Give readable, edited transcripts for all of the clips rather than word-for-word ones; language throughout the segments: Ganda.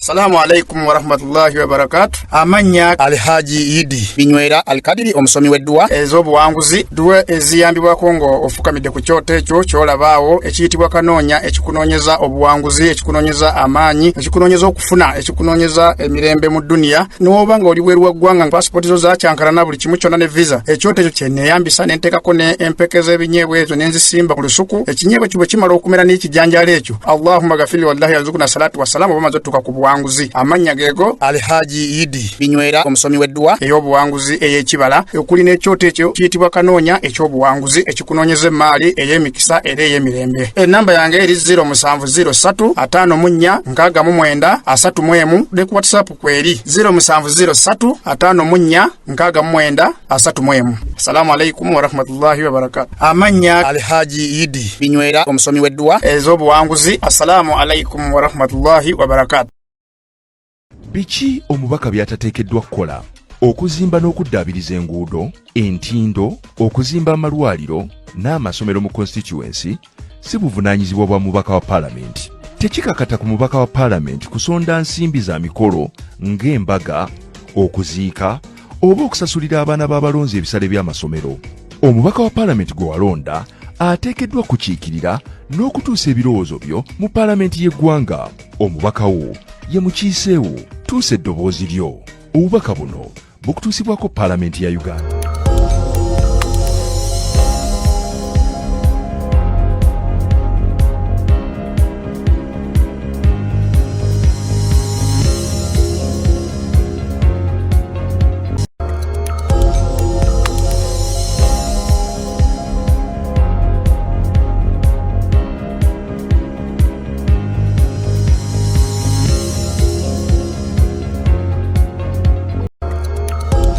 Assalamu alaikum wa rahmatullahi wa barakatuh. Amanya Alhaji Idi Binywera Alkadiri omusomi weddua ez'obuwanguzi duwe eziyambibwa Kongo ofukamidde ku kyoto ekyo kyolabaawo ekiyitibwa kanoonya ekikunoonyeza obuwanguzi ekikunoonyeza amaanyi ekikunoonyeza okufuna ekikunoonyeza emirembe mu dunia n'oba nga oli bweru wa ggwanga passport zo zakyankalana buli kimu kyonna ne visa ekyoto ekyo kye neeyambisa ne nteekako ne empeke z'ebinyeebwa ezo ne nzisimba ku lusuku ekinyeebwa kyo bwe kimala okumera n'ekijanjaalo ekyo Allahumma ghafir wallahi yarzuquna salatu wassalamu oba maze tuka ku buwanguzi amanya geego Alhaji Idi Binywera omusomi weddua ey'obuwanguzi ey'ekibala okuli n'ekyoto ekyo kiyitibwa kanoonya eky'obuwanguzi ekikunoonyeza emaali ey'emikisa era ey'emirembe enamba yange eri 0703546931 ne ku WhatsApp kweri 0703546931. Assalamu alaikum wa rahmatullahi wa barakatuh. Amanya Alhaji Idi Binywera omusomi weddua ez'obuwanguzi. Assalamu alaikum wa rahmatullahi wa barakatuh. Biki omubaka byatateekeddwa kukola? Okuzimba n'okuddaabiriza enguudo, entindo, okuzimba amalwaliro n'amasomero mu constituency si buvunaanyizibwa bwa mubaka wa paalamenti. Tekikakata ku mubaka wa paalamenti kusonda nsimbi za mikolo ng'embaga, okuziika oba okusasulira abaana b'abalonzi ebisale by'amasomero. Omubaka wa paalamenti gwe walonda ateekeddwa kukiikirira n'okutuusa ebirowoozo byo mu paalamenti y'eggwanga. Omubaka wo ye mukiiseewo. Tuusa eddoboozi lyo. Obubaka buno bukutuusibwako paalamenti ya Uganda.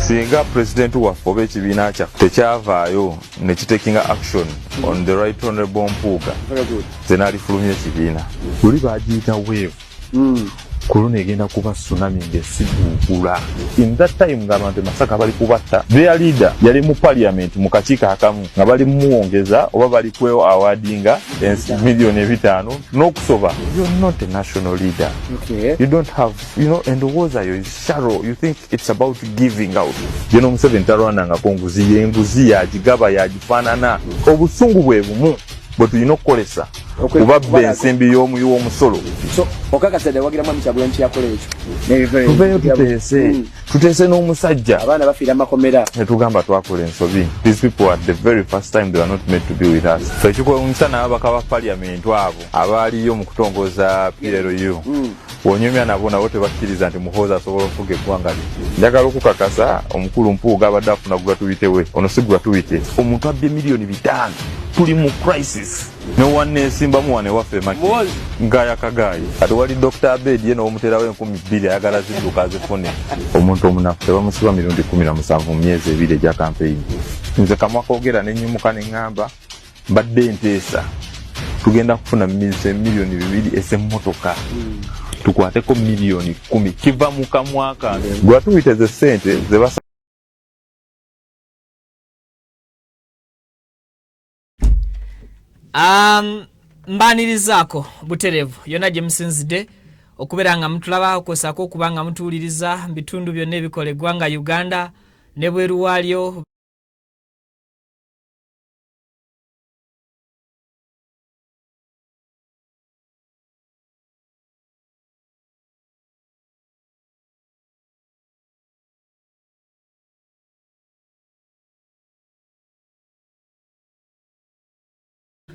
Singa president waffe oba ekibiina kyaffe tekyavaayo ne kitakinga action on the right honorable Mpuuga ze naalifulumya ekibiina buli baagiyita weevu kuluna egenda kuba tsunami ng'esibuukula. In that time ng'abantu Masaka bali kubatta their leader yali mu parliament mu kakiiko akamu nga bali muwongeza oba bali kwewo awardinga million 5 n'okusoba. You're not a national leader. Okay. You don't have, endowooza yo is shallow. You think it's about giving out. Museveni talwanangako nguzi yenguzi yagigaba yagifaanana obusungu bwe bumu bwe tulina okukolesa kubabba ensimbi y'omusolo. So okakasede wagiramu Kyagulanyi yakola ekyo tubeeyo tuteese n'omusajja abaana bafiira makomera netugamba twakola ensobi. These people at the very first time they were not meant to be with us. So ekikwewuunyisa n'ababaka ba parliament abo abaaliyo mu kutongoza PLU wonyumya nabo tebakkiriza nti Muhoozi asobola okufuga eggwanga lye. Njagala okukakasa omukulu Mpuuga abadde afuna gwatuyitewe ono si gwatuyite omuntu abbe million 5 tuli mu crisis newaneesimbamu wane waffe maki ngaya kagayi ati wali Dr. Abed ye n'omuterawo 2,000 ayagala zidduka azifune. Omuntu omunafu tebamusiba mirundi 17 mu myezi 2 egya campaign. Nze kamwakoogera nenyimuka neŋŋamba mbadde nteesa tugenda kufuna million 2 es'emmotoka tukwateko million 10 kiva mu kamwaka gwatuyite ze ssente ze basa. Mbanirizaako buterevu yonna gye musinzidde okubeera nga mutulaba okosako okuba nga mutuwuliriza mu bitundu byonna ebikola eggwanga Uganda ne bweru waalyo.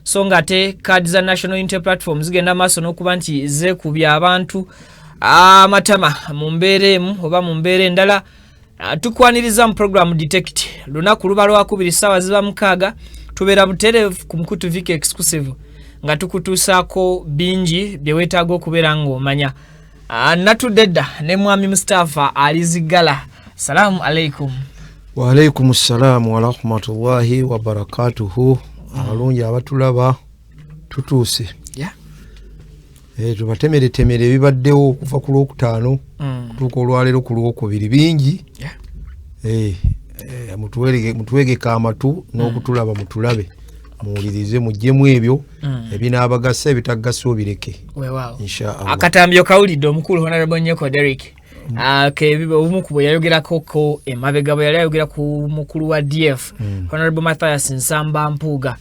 So ngate kaadi za National Unity Platform zigenda maaso n'okuba nti zeekubya abantu amatama mu mbeera emu oba mu mbeera endala. Tukwaniriza mu program Detect lunaku luba lwa 2 ssaawa ziba 6 tubeera buterevu ku Mukutu Viki exclusive nga tukutuusaako bingi bye weetaaga okubeera ng'omanya. Natudedda ne mwami Mustafa alizigala. Salamu alaikum. Wa alaikum assalamu wa rahmatullahi wa barakatuhu. Abalungi abatulaba tutuuse. Yeah. Tubatemere ebibaddewo okuva ku Lwokutaano kutuuka olwaleero ku Lwokubiri bingi. Yeah. Mutuwegeka amatu n'okutulaba mutulabe. muwulirize mujjemu ebyo ebinaabagasa ebitagasa obireke inshallah. Akatambyo kawulidde omukulu Honorable Nyeko Derrick obumu ku bwe yayogerako emabega bwe yali ayogera ku mukulu wa DF Honorable Mathias Nsamba Mpuuga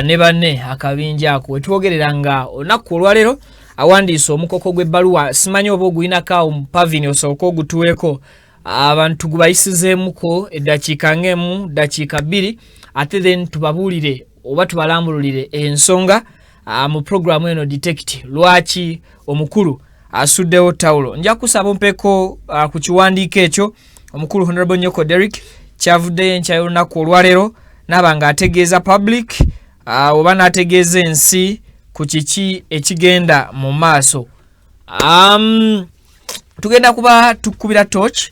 ne banne akabinja ako wetwogerera nga olunaku olwaleero awandiise omukoko gw'ebbaluwa simanyi oba oguyinako mu pavini osooka ogutuweko abantu gubayisizeemuko eddakiika ng'emu dakiika 2 ate then tubabuulire oba tubalambululire ensonga mu programu eno detect lwaki omukulu asuddewo tawulo. Nja kusaba mpeko ku kiwandiiko ekyo omukulu Honorable Nyeko Derrick kyavuddeyo enkya y'olunaku olwaleero naaba nga ategeeza public oba n'ategeeza ensi ku kiki ekigenda mu maaso. Tugenda kuba tukubira torch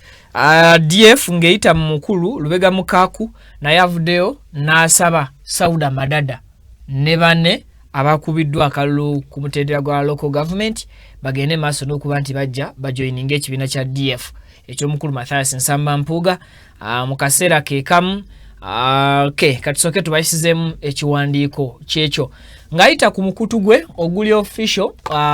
DF ng'eyita mu mukulu Lubega Mukaku naye avuddeyo n'asaba Sauda Madada ne banne abakubiddwa akalulu ku mutendera gwa local government bagende maaso n'okuba nti bajja bajoininga ekibiina kya DF eky'omukulu Mathias Nsamba Mpuuga mu kaseera ke kamu. Katusooke tubayisizeemu ekiwandiiko kyekyo ng'ayita ku mukutu gwe oguli official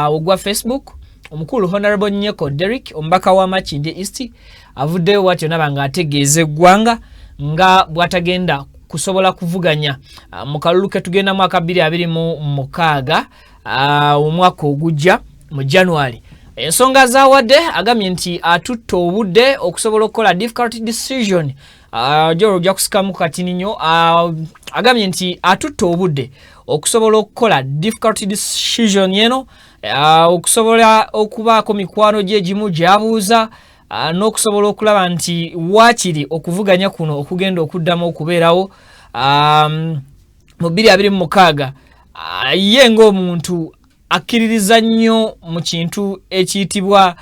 ogwa Facebook. Omukulu Honorable Nyeko Derrick omubaka wa Makindye East avuddeyo watyo naba nga ategeeza eggwanga nga bw'atagenda kusobola kuvuganya mu kalulu ke tugenda mwaka 2026 omwaka ogujja mu January. Ensonga zaawadde agambye nti atutta obudde okusobola okukola difficult decision. Joro ojja kusikamu kati nnyo agambye nti atutta obudde okusobola okukola difficult decision yeno okusobola okubaako mikwano gye egimu gy'abuuza n'okusobola okulaba nti waakiri okuvuganya kuno okugenda okuddamu okubeerawo mu 2026 ye ng'omuntu akkiririza nnyo mu kintu ekiyitibwa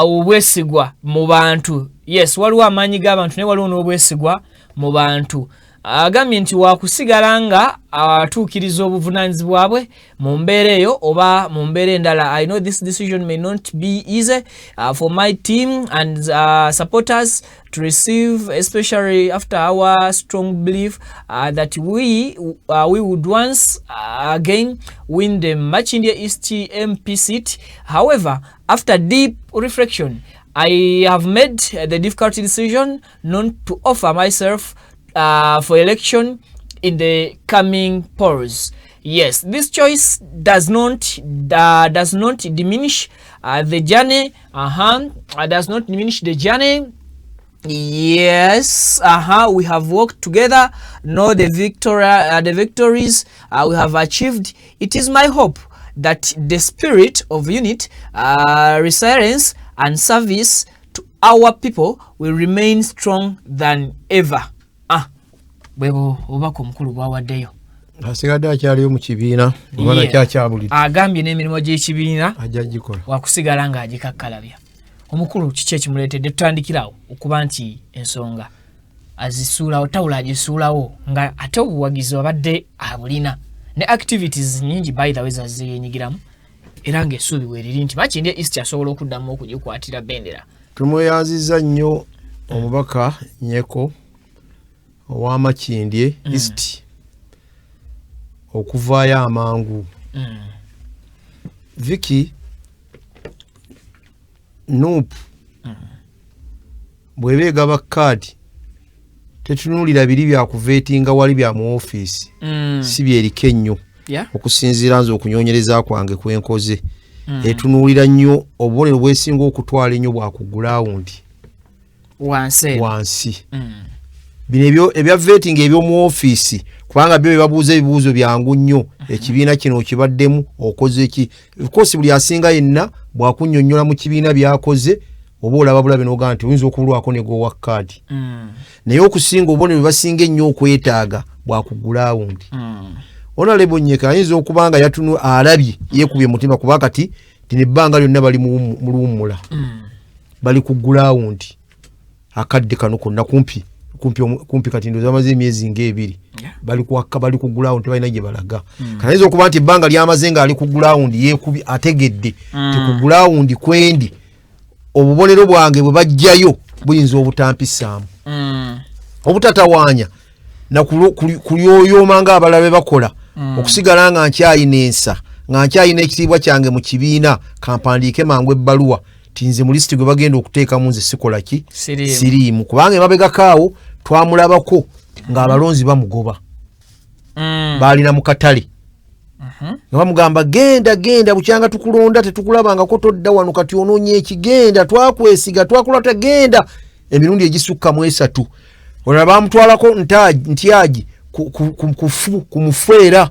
obwesigwa mu bantu. Yes, waliwo amaanyi g'abantu naye waliwo n'obwesigwa mu bantu. Agambye nti wakusigala nga atuukiriza obuvunaanyizibwa bwe mu mbeera eyo oba mu mbeera endala. I know this decision may not be easy for my team and supporters to receive, especially after our strong belief that we would once again win the Makindye East MP seat. However, after deep reflection, I have made the difficult decision not to offer myself for election in the coming polls. Yes, this choice does not diminish the journey. Does not diminish the journey. Yes, we have worked together. Know the victories we have achieved. It is my hope that the spirit of unity, resilience, and service to our people will remain strong than ever. Bwebo obako omukulu bwawaddeyo asigadde akyaliyo mu kibiina obana kyakyabulidde agambye n'emirimu gy'ekibiina ajja gikola wakusigala ng'agikakkalabya. Omukulu kiki ekimuleetedde tutandikirawo okuba nti ensonga azisuulawo tawula agisuulawo nga ate obuwagizi abadde abulina ne activities nyingi by the way zaziyeenyigiramu era ng'essuubi weeriri nti Makindye East asobola okuddamu okugikwatira bendera. Tumweyanziza nnyo omubaka Nyeko owa Makindye East okuvaayo amangu. Vicky Nup bwebeegaba kaadi tetunuulira biri byakuveetinga wali bya mu ofiisi si byeriko ennyo okusinziira nze okunyonyereza kwange kwenkoze etunuulira nnyo obubonero bwesinga okutwala ennyo bwakugulawundi wansi. Bino ebya vetting eby'omu ofiisi kubanga byo bebabuuza ebibuuzo byangu nnyo ekibiina kino kibaddemu okoze ki. Of course buli asinga yenna bwakunnyonnyola mu kibiina byakoze oba olaba bulabe n'ogamba nti oyinza okubulwako ne gowa kaadi. Naye okusinga obubonero basinga ennyo okwetaaga bwakugulawundi. Honorable Nyeko ayinza okuba nga yatunu alabye yeekubye mutima kuba kati tinebbanga lyonna bali mu luwummula bali ku gulawundi akadde kano konna kumpi kati ndoza amaze emyezi ng'ebiri bali ku gulawundi tebalina gye balaga. Kanayinza okuba nti ebbanga lyamaze nga ali ku gulawundi yeekubye ategedde ti ku gulawundi kwendi obubonero bwange bwe bajjayo buyinza obutampisaamu obutatawaanya na kulyoyoma nga abalabe bakola okusigala nga nkyayina ensa nga nkyayina ekitiibwa kyange mu kibiina kampandiike mangu ebbaluwa tinze mu lisiti gwe bagenda okuteekamu nze sikola ki siriimu kubanga emabegakaawo twamulabako ng'abalonzi bamugoba baalina mu katale nga bamugamba genda bukyanga tukulonda tetukulabangako todda wano kati onoonye ekigenda twakwesiga twakulata genda emirundi egisukka mu 3 olaba bamutwalako ntyagi ku mufeera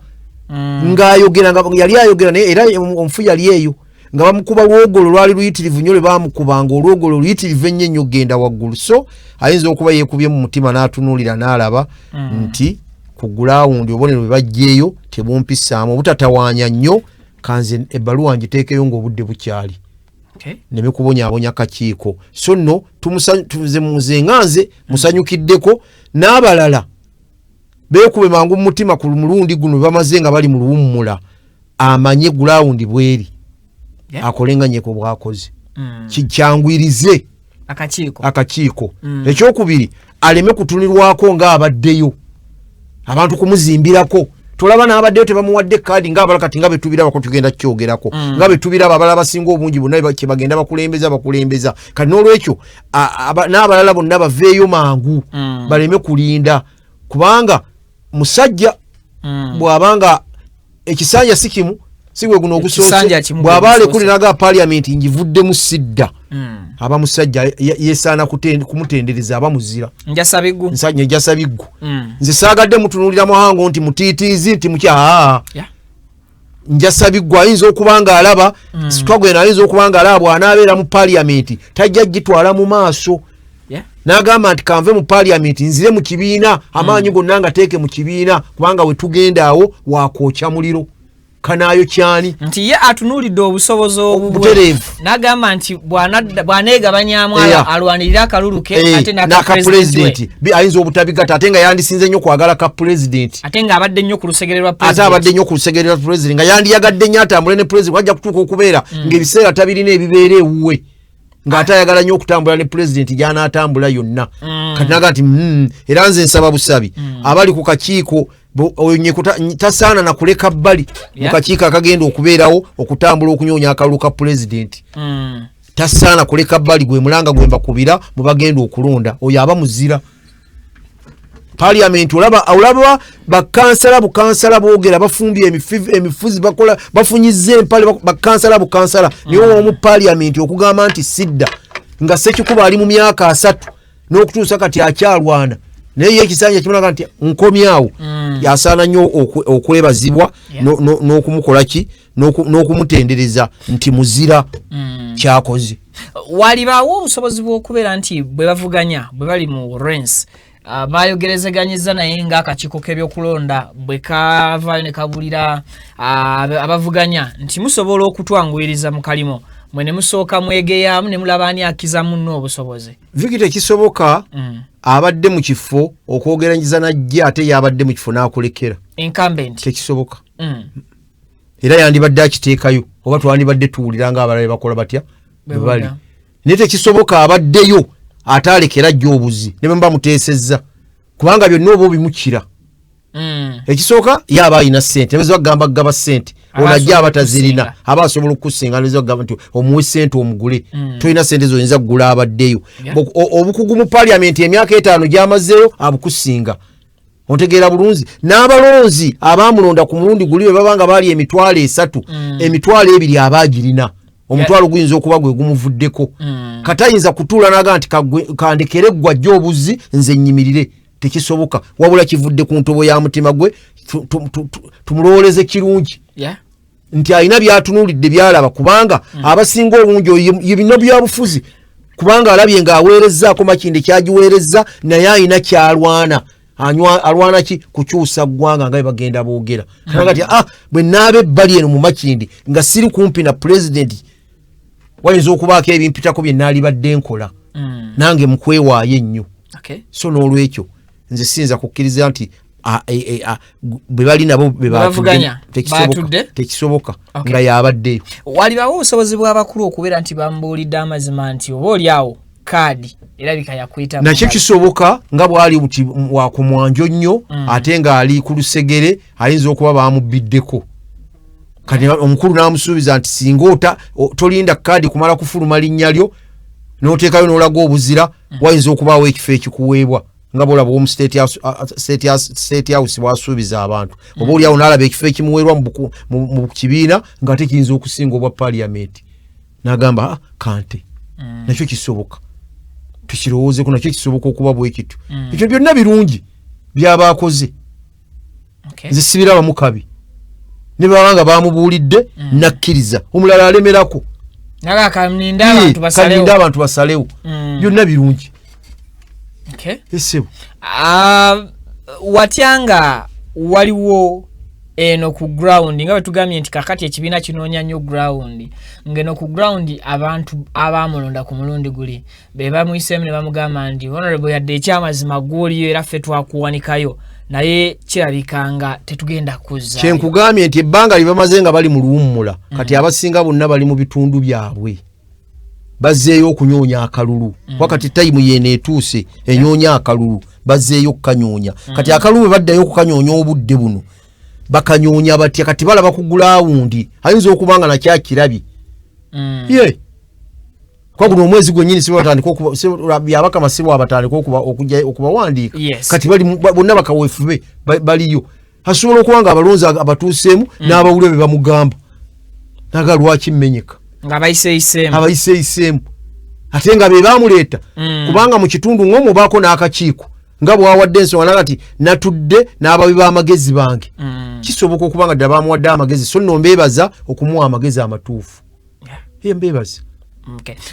ng'ayogera nga yali ayogera naye era omufu yali eyo nga bamukuba lwogolo lwali luyitirivu nnyo lwe bamukubanga olwogolo luyitirivu ennyo genda waggulu so ayinza okuba yeekubye mu mutima n'atunuulira n'alaba nti ku gulawundi obubonero bwe bajjeeyo tebumpisaamu obutatawaanya nnyo kanze ebbaluwa ngiteekeyo ng'obudde bukyali neme kubonyaabonya kakiiko so nno tumuze nganze musanyukiddeko n'abalala beekube mangu mu mutima ku mulundi guno bamaze nga bali mu luwummula amanye gulawundi bweri akolenganyeko bwakoze kikyangwirize akakiiko ekyokubiri aleme kutunirwako ng'abaddeyo abantu kumuzimbirako tolaba n'abaddeyo tebamuwadde kaadi ng'abala kati nga betubirabako tugenda kyogerako nga betubiraba abala basinga obungi bonna kyebagenda bakulembeza kati n'olwekyo n'abalala bonna baveeyo mangu baleme kulinda kubanga musajja bw'abanga ekisanja si kimu si gwe guno ogusoose bw'aba alekuliraga paliamenti ngivuddemu sidda aba musajja yesaana kumutendereza aba muzira njasa biggu nze saagadde mutunuulira muhango nti mutiitiizi nti mukya njasa biggu ayinza okuba nga alaba twagwena ayinza okuba nga alaba bw'anaabeera mu paliamenti tajja gitwala mu maaso n'agamba nti kanve mu paliamenti nzire mu kibiina amaanyi gonna nga teeke mu kibiina kubanga we tugenda awo wakookya muliro kanaayo kyani nti ye atunuulidde obusobozi obutereevu n'agamba nti bw'aneegabanyaamu alwanirira akalulu ke ate n'akapulezidenti ayinza obutabigata ate nga yandisinze nnyo kwagala ka pulezidenti ate ng'abadde nnyo ku lusegere lwa pulezidenti nga yandiyagadde nnyo atambule ne pulezidenti wajja kutuuka okubeera ng'ebiseera tabirina ebibeera ewuwe ng'ate ayagala nnyo okutambula ne pulezidenti gy'anaatambula yonna kati naga nti era nze nsaba busabi abali ku kakiiko tasaana na kuleka bbali mu kakiiko akagenda okubeerawo okutambula okunyoonya akalulu ka pulezidenti tasaana kuleka bbali gwe mulanga gwe mbakubira mu bagenda okulonda oyo aba muzira paliamenti olaba bukansala boogera bafumbye emifuzi bakola bafunyizza empale bukansala niyo omu paliamenti okugamba nti sidda nga Sekikubo ali mu myaka 3 n'okutuusa kati akyalwana naye ekisanja kimulaga nti nkomyawo yasaana nnyo okwebazibwa n'okumukolaki n'okumutendereza nti muzira kyakoze walibaawo obusobozi bw'okubeera nti bwe bavuganya bwe bali mu rens bayogerezeganyizza naye ng'akakiiko k'ebyokulonda bwe kavaayo ne kabulira abavuganya nti musobola okutwanguyiriza mu kalimo mwe ne musooka mwegeyamu ne mulaba ani akiza munno obusobozi viki tekisoboka abadde mu kifo okwogeranyiza najje ate yabadde mu kifo n'akulekera incumbent tekisoboka era yandibadde akiteekayo oba twandibadde tuwulira ng'abalabe bakola batya bali naye tekisoboka abaddeyo ate alekera ajja obuzi ne bwe bamuteesezza kubanga byonna oba obimukira ekisooka yaba alina ssente nebeza bagamba gaba ssente onajja abatazirina aba asobola okukusinga nebeza bagamba nti omuwe ssente omugule tolina ssente zoyinza kugula abaddeyo obukugu mu paliamenti emyaka 5 gyamazeeyo abukusinga ontegeera bulunzi n'abalonzi abamulonda ku mulundi guli bwe babanga baali emitwalo 3 emitwalo 2 abaagirina omutwalo guyinza okuba gwe gumuvuddeko katayinza kutuula naga nti kandekere gwajja obuzi nze nyimirire tekisoboka wabula kivudde ku ntobo ya mutima gwe tumulowooleze kirungi nti alina byatunuulidde byalaba kubanga abasinga obungi bino byabufuzi kubanga alabye ng'aweerezzaako makinde kyagiweerezza naye alina kyalwana alwana ki kukyusa ggwanga nga bagenda boogera kanaga ti bwe naabe ebbali eno mu makindi nga siri kumpi na pulezidenti wayinza okubaako ebimpitako bye naalibadde nkola nange mukwewaayo ennyo so n'olwekyo nze siyinza kukkiriza nti bwe bali nabo tekisoboka nga yabaddeyo walibaawo obusobozi bw'abakulu okubeera nti bambuulidde amazima nti oba oliawo kaadi erabika yakwita nakyo kisoboka nga bwali buti wakumwanjo nnyo ate nga ali ku lusegere ayinza okuba bamubiddeko kati omukulu n'amusuubiza nti singa tolinda kaadi kumala kufuluma linnya lyo n'oteekayo n'olaga obuzira wayinza okubaawo ekifo ekikuweebwa nga bwolaba omu state house bwasuubiza abantu oba oliawo n'alaba ekifo ekimuweerwa mu kibiina ng'ate kiyinza okusinga obwa paliamenti n'agamba kante nakyo kisoboka tukirowoozeku nakyo kisoboka okuba bwe kitu ekyo byonna birungi byaba akoze nze sibirabamu kabi ne baba nga bamubuulidde nakkiriza omulala alemerako kaninda abantu basalewo byonna birungi esebo watyanga waliwo eno ku ground nga betugambye nti kakati ekibiina kinoonya nnyo ground ngeno ku ground abantu abamulonda ku mulundi guli be bamuyisemu ne bamugamba nti honorable yadde ekyamazima gwoliyo era ffe twakuwanikayo naye kirabikanga tetugenda kuzza kyenkugambye nti ebbanga libamaze nga bali mu luwummula kati abasinga bonna bali mu bitundu byabwe bazzeeyo okunyoonya akalulu wakati tayimu yeena etuuse enyoonya akalulu bazzeeyo okukanyoonya kati akalulu baddayo okukanyoonya obudde buno bakanyoonya batya kati balaba ku gulawundi ayinza okubanga nakyakirabye ye kwa guno omwezi gwennyini byabaka masibo abatandika okubawandiika kati bonna bakaweefube baliyo asobola okuba nga abalonzi abatuuseemu n'abawulire be bamugamba naga lwaki mmenyeka abayiseeyiseemu ate nga be bamuleeta kubanga mu kitundu ng'omwo baako n'akakiiko nga bwawadde ensonga nagati natudde n'ababi b'amagezi bange kisoboka okuba nga ddala bamuwadde amagezi so nno mbeebaza okumuwa amagezi amatuufu mbeebaza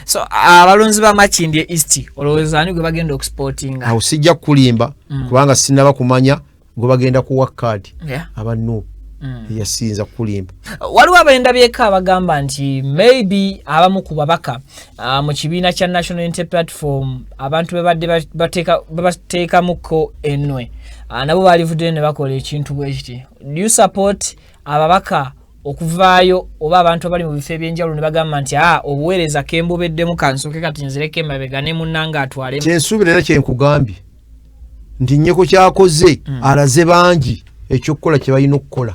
so abalonzi ba Makindye East olowooza ani gwe bagenda okusportinga awo sijja kulimba kubanga sinaba kumanya gwe bagenda kuwa kaadi abannu yasinza kulimba waliwo abendabyeko abagamba nti maybe abamu ku babaka mu kibiina kya National Unity Platform abantu bebadde bateekamuko ennwe nabo balivudde ne bakola ekintu bwe kiti do you support ababaka okuvaayo oba abantu abali mu bifo ebyenjawulo ne bagamba nti obuweereza kembubeddemu kansooke kati nzireko emabega ne munnanga atwalemu kyensuubira era kyenkugambye nti nnyeko kyakoze alaze bangi ekyokukola kye balina okukola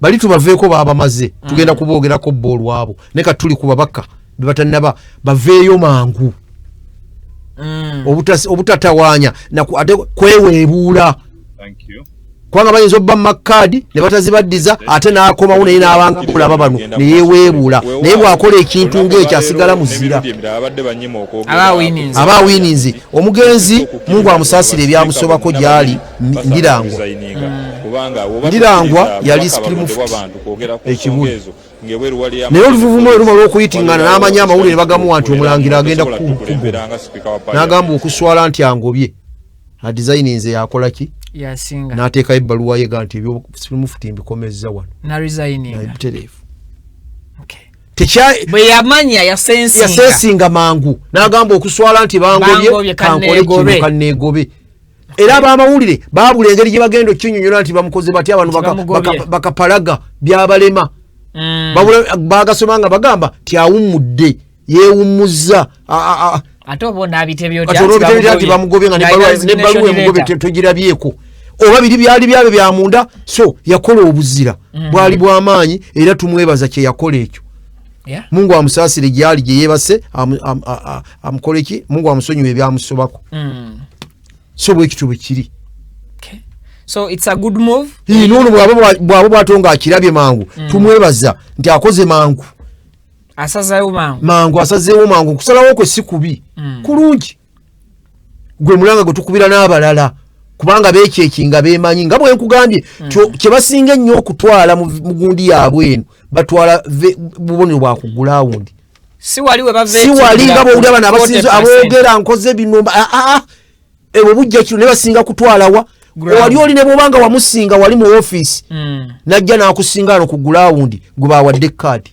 bali tubaveeko baabamaze tugenda kuboogerako bbo olwabo ne kati tuli ku babaka be batannaba baveeyo mangu obutatawaanya ate kweweebuula kubanga bayinza obba mumakaadi ne batazibaddiza ate n'akomawo naye n'abanga kulaba bano ne yeeweebuula naye bw'akola ekintu ng'ekyo asigala muzira aba wininzi omugenzi Mungu amusaasire ebyamusobako gy'ali Ndirangwa yali supreme ekibuli naye oluvuvumu olumala okuyitingana n'amanya amawulire bagamuwa nti omulangira agenda kugoba n'agamba okuswala nti angobye adizayininze yakola ki yasinga n'ateekayo ebbaluwa ye nti ebyobufuti mbikomezza wano nabutereevu bwe yamanya yasensinga mangu n'agamba okuswala nti bangobye kankole kino kanneegobe era ab'amawulire baabula engeri gye bagenda okukinyonyola nti bamukoze batya abantu bakapalaga byabalema bagasoma nga bagamba tiawummudde yeewummuzza ate oba onaabitebyo nti bamugobye nga nebbaluwa emugobye togirabyeko oba biri byali byabe byamunda so yakola obuzira bwali bw'amaanyi era tumwebaza kye yakola ekyo Mungu amusaasire gyali gye yeebase amukoleki Mungu amusonyiwe ebyamusobako so bwe kitu bwe kiri so it's a good move n'ono bw'abo bwatonga akirabye mangu tumwebaza nti akoze mangu asazeewo mangu kusalawo kwe si kubi kulungi gwe mulanga gwe tukubira n'abalala kubanga beekyekinga beemanyi nga bwe nkugambye kye basinga ennyo okutwala mu gundi yaabwe eno batwala bubonero bwa ku gulawundi si wali nga bwowulira bano abasinza aboogera nkoze bino ebwo bujja kino ne basinga kutwalawa wali oli ne bwobanga wamusinga wali mu ofiisi najja n'akusinga ano ku gulawundi gwe baawadde kaadi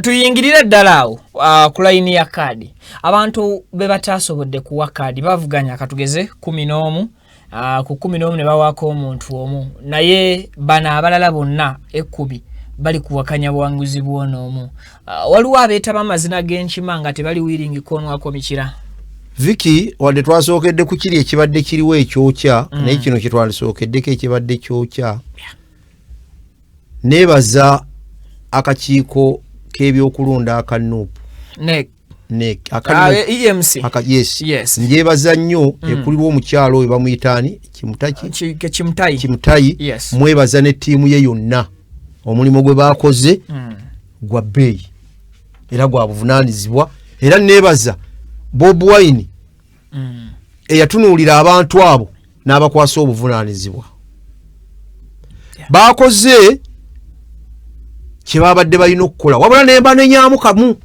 tuyingirire ddala awo ku layini ya kaadi abantu be bataasobodde kuwa kaadi bavuganya katugeze 11 ku 11 ne bawaako omuntu omu naye bano abalala bonna 10 bali kuwakanya buwanguzi bw'onoomu. Waliwo abeetaba amazina g'enkima nga tebali wiringi koonwako mikira. Viki wadde twasookedde ku kiri ekibadde kiriwo ekyokya naye kino kye twandisookeddeko ekibadde kyokya. Neebaza akakiiko k'ebyokulonda aka Nuupu. NEC EMC. Yes. Njebaza nnyo ekulirwa omukyalo oyo bamuyitaani Kimutayi. Yes. Mwebaza ne ttiimu ye yonna omulimu gwe baakoze gwa bbeeyi era gwa buvunaanyizibwa era neebaza Bob Wine eyatunuulira abantu abo n'abakwasa obuvunaanyizibwa. Baakoze kye baabadde balina okukola wabula ne baneenyaamu kamu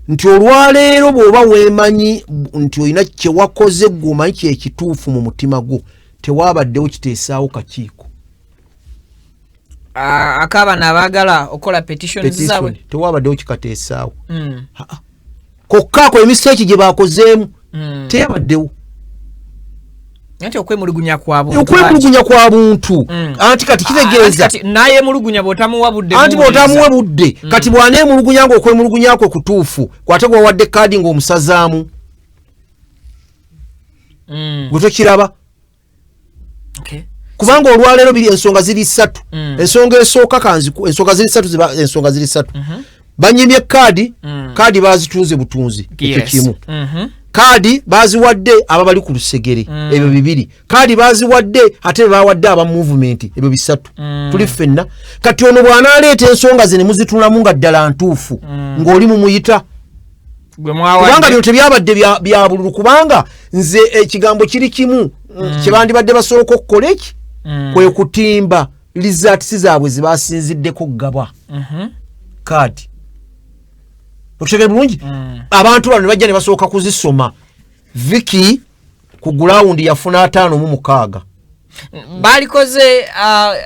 nti olwaleero bw'oba weemanyi nti olina kye wakoze gw'omanyi kyekituufu mu mutima gwo tewaabaddewo kiteesaawo kakiiko akaabana abaagala okola petitions zaabwe tewaabaddewo kikateesaawo kokka ako emisteki gye baakozeemu teyabaddewo nti okwemulugunya kwa buntu anti kati kitegeeza naye mulugunya bw'otamuwa budde anti bw'otamuwa budde kati bw'aneemulugunya ng'okwemulugunya kwe kutuufu kwate gwawadde kaadi ng'omusazaamu gwe tokiraba kubanga olwaleero biri ensonga ziri ssatu ensonga esooka ensonga ziri ssatu banyimye kaadi baazitunze butunzi ekyo kimu kaadi baziwadde ababali ku lusegere ebyo bibiri kaadi baziwadde ate bawadde aba movement ebyo bisatu tuli ffenna kati ono bw'anaaleeta ensonga ze ne muzitunulamu nga ddala ntuufu ng'oli mumuyita kubanga bino tebyabadde bya bululu kubanga nze ekigambo kiri kimu kye bandibadde basooka okukola eki kwe kutimba lizaatisi zaabwe ze baasinziddeko gaba kaadi okutegera bulungi abantu bano ne bajja ne basooka kuzisoma. Viki ku gulawundi yafuna 5-6 balikoze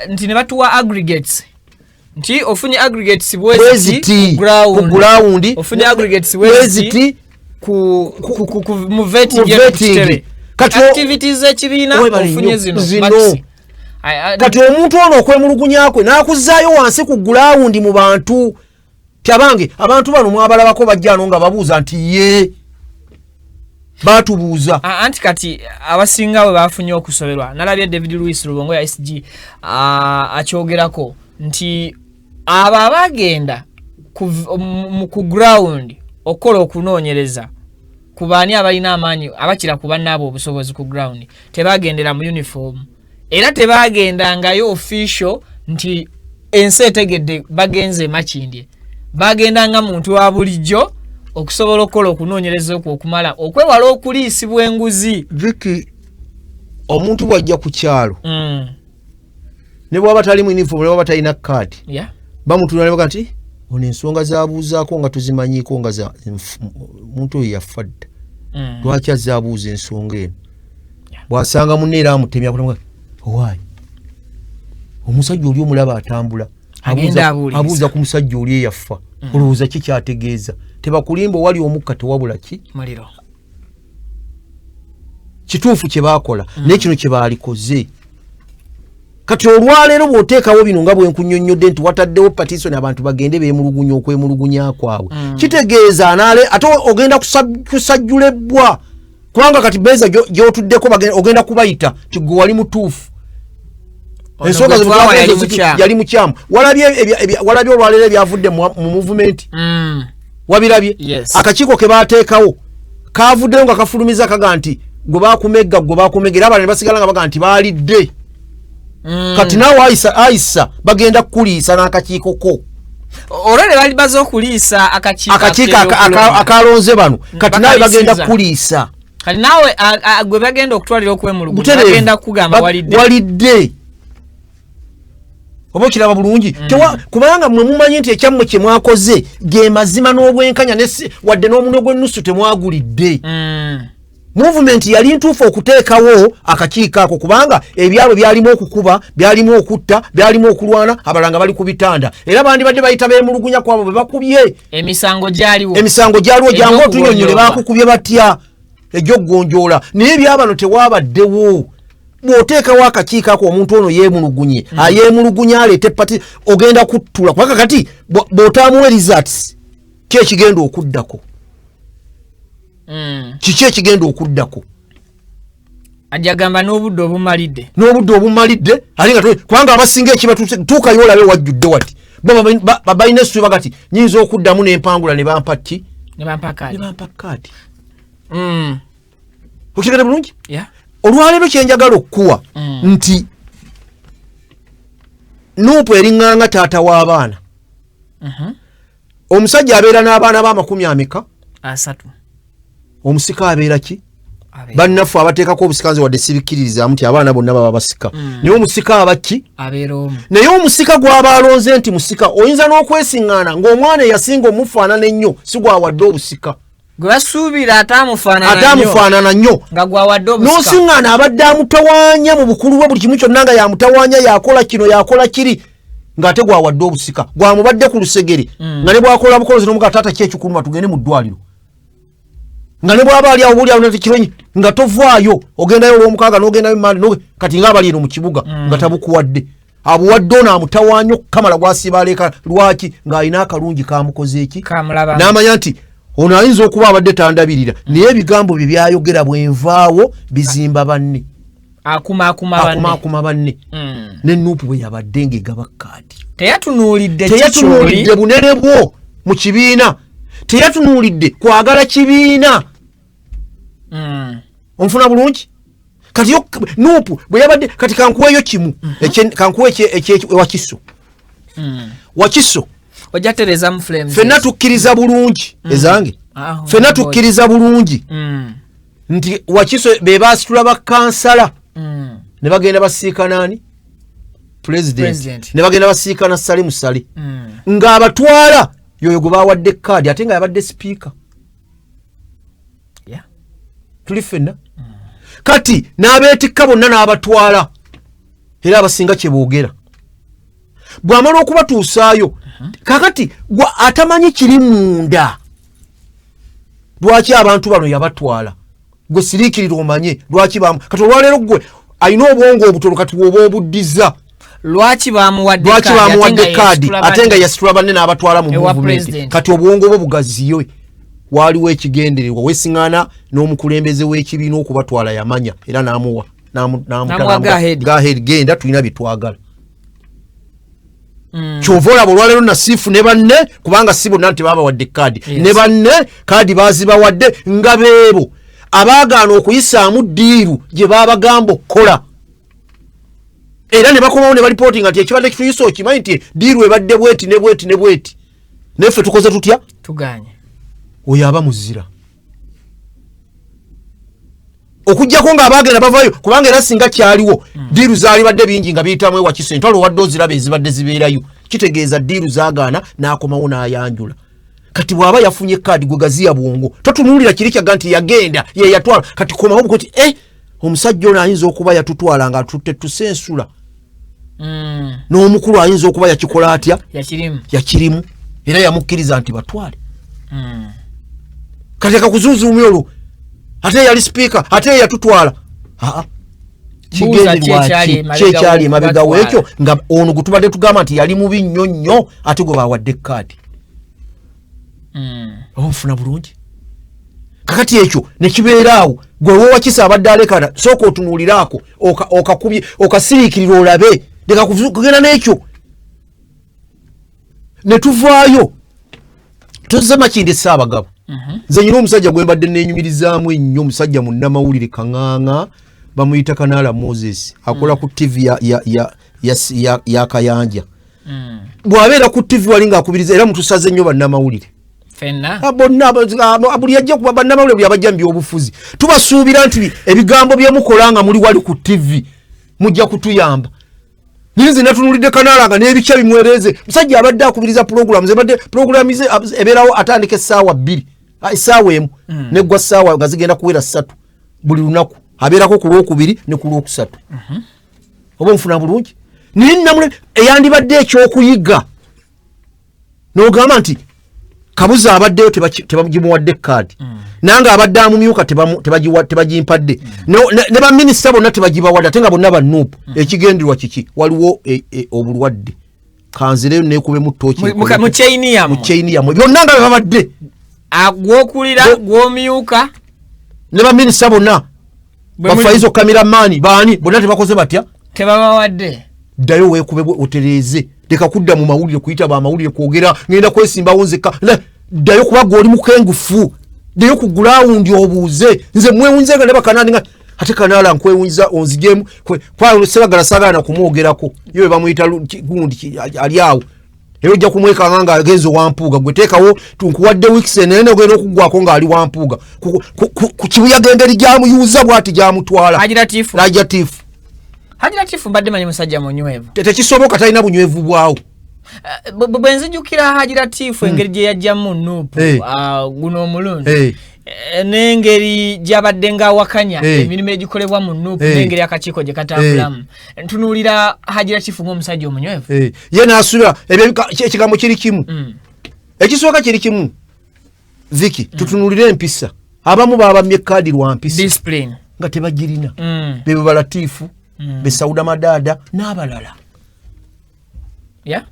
nti ne batuwa aggregates nti ofunye aggregates bweziti ku gulawundi ofunye aggregates bweziti mu vetting kati activities ekibiina ofunye zino kati omuntu ono okwemulugunya kwe n'akuzaayo wansi ku gulawundi mu bantu Kyabange abantu bano mwabalabako bajjano nga babuuza nti ye batubuuza anti kati abasinga we bafunye okusoberwa nalabye David Louis Rubongo ya SG akyogerako nti abo abagenda ku ground okola okunoonyereza ku baani abalina amaanyi abakira ku bannaabo obusobozi ku ground tebagendera mu uniform era tebagendangayo official nti ensi etegedde bagenze Makindye bagendanga muntu wa bulijjo okusobola okukola okunoonyereza okwo okumala okwewala okuliisibwa enguzi. Viki omuntu bw'ajja ku kyalo ne bw'aba tali mu uniform ne bw'aba talina kaadi bamutunula ne baga nti ono ensonga zaabuuzaako nga tuzimanyiiko nga omuntu oyo yafa dda lwaki azaabuuza ensonga eno bw'asanga munne era amutemya owaayi omusajja oli omulaba atambula abuuza ku musajja oli eyafa olowooza ki kyategeeza tebakulimba wali omukka tewabula ki muliro kituufu kye baakola naye kino kye baalikoze kati olwaleero bw'oteekawo bino nga bwe nkunnyonnyodde nti wataddewo petition abantu bagende beemulugunya okwemulugunya kwabwe kitegeeza ate ogenda kusajjulebbwa kubanga kati beeza gy'otuddeko ogenda kubayita ti gwe wali mutuufu ensonga yali mukyamu walabye olwaleero ebyavudde mu movement wabirabye akakiiko ke baateekawo kaavuddeyo nga kafulumiza kaga nti gwe baakumegga era abalala ne basigala nga baga nti baalidde kati naawe ayisa bagenda kukuliisa n'akakiiko ko olwo ne bali baza okuliisa akakiiko akalonze bano kati naawe bagenda kukuliisa kati naawe gwe bagenda okutwalira okwemulugunya bagenda kukugamba walidde oba okiraba bulungi kubanga mwe mumanyi nti ekyammwe kye mwakoze ge mazima n'obwenkanya wadde n'omunwe gw'ennusu temwagulidde movement yali ntuufu okuteekawo akakiiko ako kubanga ebyabwe byalimu okukuba byalimu okutta byalimu okulwana abalanga bali ku bitanda era bandibadde bayita beemulugunya kwabo bwe bakubye emisango gyaliwo jangu otunyonyole bakukubye batya egy'okgonjoola naye ebyabano tewaabaddewo bw'oteekawo akakiiko ako omuntu ono yeemulugunye ayeemulugunye aleete pati ogenda kuttula kubanga kati bw'otaamuwa results ki ekigenda okuddako kiki ekigenda okuddako ajagamba n'obudde obumalidde ate nga kubanga abasinga ekibatuuse tuukayo olabe wajjudde wati babalina essubi bagati nyinza okuddamu n'empangula ne bampa ki ne bampa kaadi okitegeera bulungi olwaleero kyenjagala okukuwa nti Nuupu eriŋŋanga taata w'abaana omusajja abeera n'abaana ba30 omusika abeera ki bannaffe abateekako obusikanze wadde sibikkiririzamu nti abaana bonna baba basika naye omusika abaki naye omusika gw'aba alonze nti musika oyinza n'okwesiŋŋaana ng'omwana eyasinga omufaanana ennyo si gwawadde obusika gwe basuubira ataamufaanana nnyo n'osiŋŋaana abadde amutawaanya mu bukulu bwe buli kimu kyonna nga yamutawaanya yakola kino yakola kiri ng'ate gwawadde obusika gwamubadde ku lusegere nga ne bwakola bukolozi n'omuga taata ki ekikuluma tugende mu ddwaliro nga ne bwaba ali awo buliawo natekironyi nga tovaayo ogendayo olw'omukaaga n'ogendayo mali kati ng'abali eno mu kibuga nga tabukuwadde abuwadde ono amutawaanya okukamala gwasiiba aleeka lwaki ng'alina akalungi kamukoze eki n'amanya nti ono ayinza okuba abadde tandabirira naye ebigambo bye byayogera bwenvaawo bizimba banne akuma banne ne Nuupu bwe yabadde ng'egaba kaadi teyatunuulidde bunene bwo mu kibiina teyatunuulidde kwagala kibiina onfuna bulungi kati Nuupu bwe yabadde kati kankuweeyo kimu kankuwe Wakiso Wakiso ojatereza flames fenna tukkiriza bulungi ezange fenna tukkiriza bulungi nti Wakiso be baasitula bakansala ne bagenda basiika nani president ne bagenda basiika Sali Musali ng'abatwala yoyo gwe bawadde kaadi ate nga yabadde sipiika tuli fenna kati n'abeetikka bonna n'abatwala era abasinga kye boogera bw'amala okubatuusaayo kakati atamanyi kiri munda lwaki abantu bano yabatwala gwe siriikirira omanye lwaki kati olwaleero gwe alina obwongo obutono kati woba obuddiza lwaki bamuwadde kaadi ate nga yasitula banne n'abatwala mu movement kati obwongo bwo bugaziyo waaliwo ekigendererwa wesiŋŋaana n'omukulembeze w'ekibiina okubatwala yamanya era n'amuwa gahead genda tulina bye twagala kyova olaba olwaleero nasiifu ne banne kubanga si bonna nti babawadde kaadi ne banne kaadi baazibawadde nga beebo abaagaana okuyisaamu ddiiru gye baabagamba okukola era ne bakomawo ne balipootinga nti ekibadde kituyisa okimanyi nti ddiiru ebadde bweti ne bweti ne bweti neffe tukoze tutya tuganye oyo aba muzira okujjako ng'abaagenda bavayo kubanga era singa kyaliwo ddiiru zaali badde bingi nga biyitamu Wakiso entwalo wadde oziraba ezibadde zibeerayo kitegeeza ddiiru zaagaana n'akomawo n'ayanjula kati bw'aba yafunye kaadi gwe gaziya bwongo totunuulira kiri kyaga nti yagenda ye yatwala kati komawo bukoti omusajja ono ayinza okuba yatutwala nga tutte tusensula n'omukulu ayinza okuba yakikola atya yakirimu era yamukkiriza nti batwale kati akakuzuuzuumi olwo ate yali sipiika ate yatutwala kyekyali emabega weekyo nga ono gutubadde tugamba nti yali mubi nnyo nnyo ate gwe bawadde kaadi obufuna bulungi kakati ekyo nekibeeraawo gwe Wakiso abadde alekana sooka otunuuliraako okakubye okasiriikirira olabe leka kugenda n'ekyo ne tuvaayo tuzze Makindye Ssaabagabo nze nyina omusajja gwe mbadde neenyumirizaamu ennyo omusajja munnamawulire kaŋŋaŋa bamuyita Kanaala Moses akola ku TV ya Kayanja bw'abeera ku TV wali ng'akubiriza era mutusaze nnyo bannamawulire bonna buli yajja kuba bannamawulire buli abajja mu byobufuzi tubasuubira nti ebigambo bye mukola nga muli wali ku TV mujja kutuyamba Nizi natunulidde Kanaala nga n'ebikya bimwereze musajja abadde akubiriza programs ebadde program ebeerawo atandika essaawa 2 essaawa emu neggwa ssaawa nga zigenda kuwera 3 buli lunaku abeerako ku Lwokubiri ne ku Lwokusatu oba nfuna bulungi naye namule eyandibadde ekyokuyiga n'ogamba nti Kabuza abaddeyo tebagimuwadde kaadi nanga abadde amumyuka tebagimpadde ne baminisita bonna tebagibawadde ate nga bonna banuupu ekigenderwa kiki waliwo obulwadde kanzireyo nekube mu ttooki mu chaini yamwe byonna nga babadde gwokulira gwomyuka ne baminisita bonna bafaizo kameramaani baani bonna tebakoze batya tebabawadde ddayo weekube otereeze leka kudda mu mawulire kuyita bamawulire kwogera ngenda kwesimbawo nzekka ddayo kuba goli mukengufu ddayo ku gulawundi obuuze nze mwewunze nga ne bakanani nga ate kanaala nkwewunza onzijemu kwa sebagala sagana kumwogerako yewe bamuyita gundi ali awo era ojja kumwekanga nga agenze wampuuga gwe teekawo tunkuwadde weeks enene ogenda okuggwako ng'ali wampuuga ku kibuyaga engeri gyamuyuuza bw'ati gyamutwala Hajiratifu mbadde manyi musajja munywevu tekisoboka talina bunywevu bwawo bwe nzijukira Hajiratifu engeri gye yajjamu Nuupu guno omulundi n'engeri gy'abadde ng'awakanya emirimu egikolebwa mu Nuupu n'engeri akakiiko gye katambulamu ntunuulira Hajiratifu ng'omusajja omunywevu ye n'asuubira ekigambo kiri kimu ekisooka kiri kimu Viki tutunuulire empisa abamu baabamye ekkaadi lwa mpisa discipline nga tebagirina bebo balatiifu be Sauda Madada n'abalala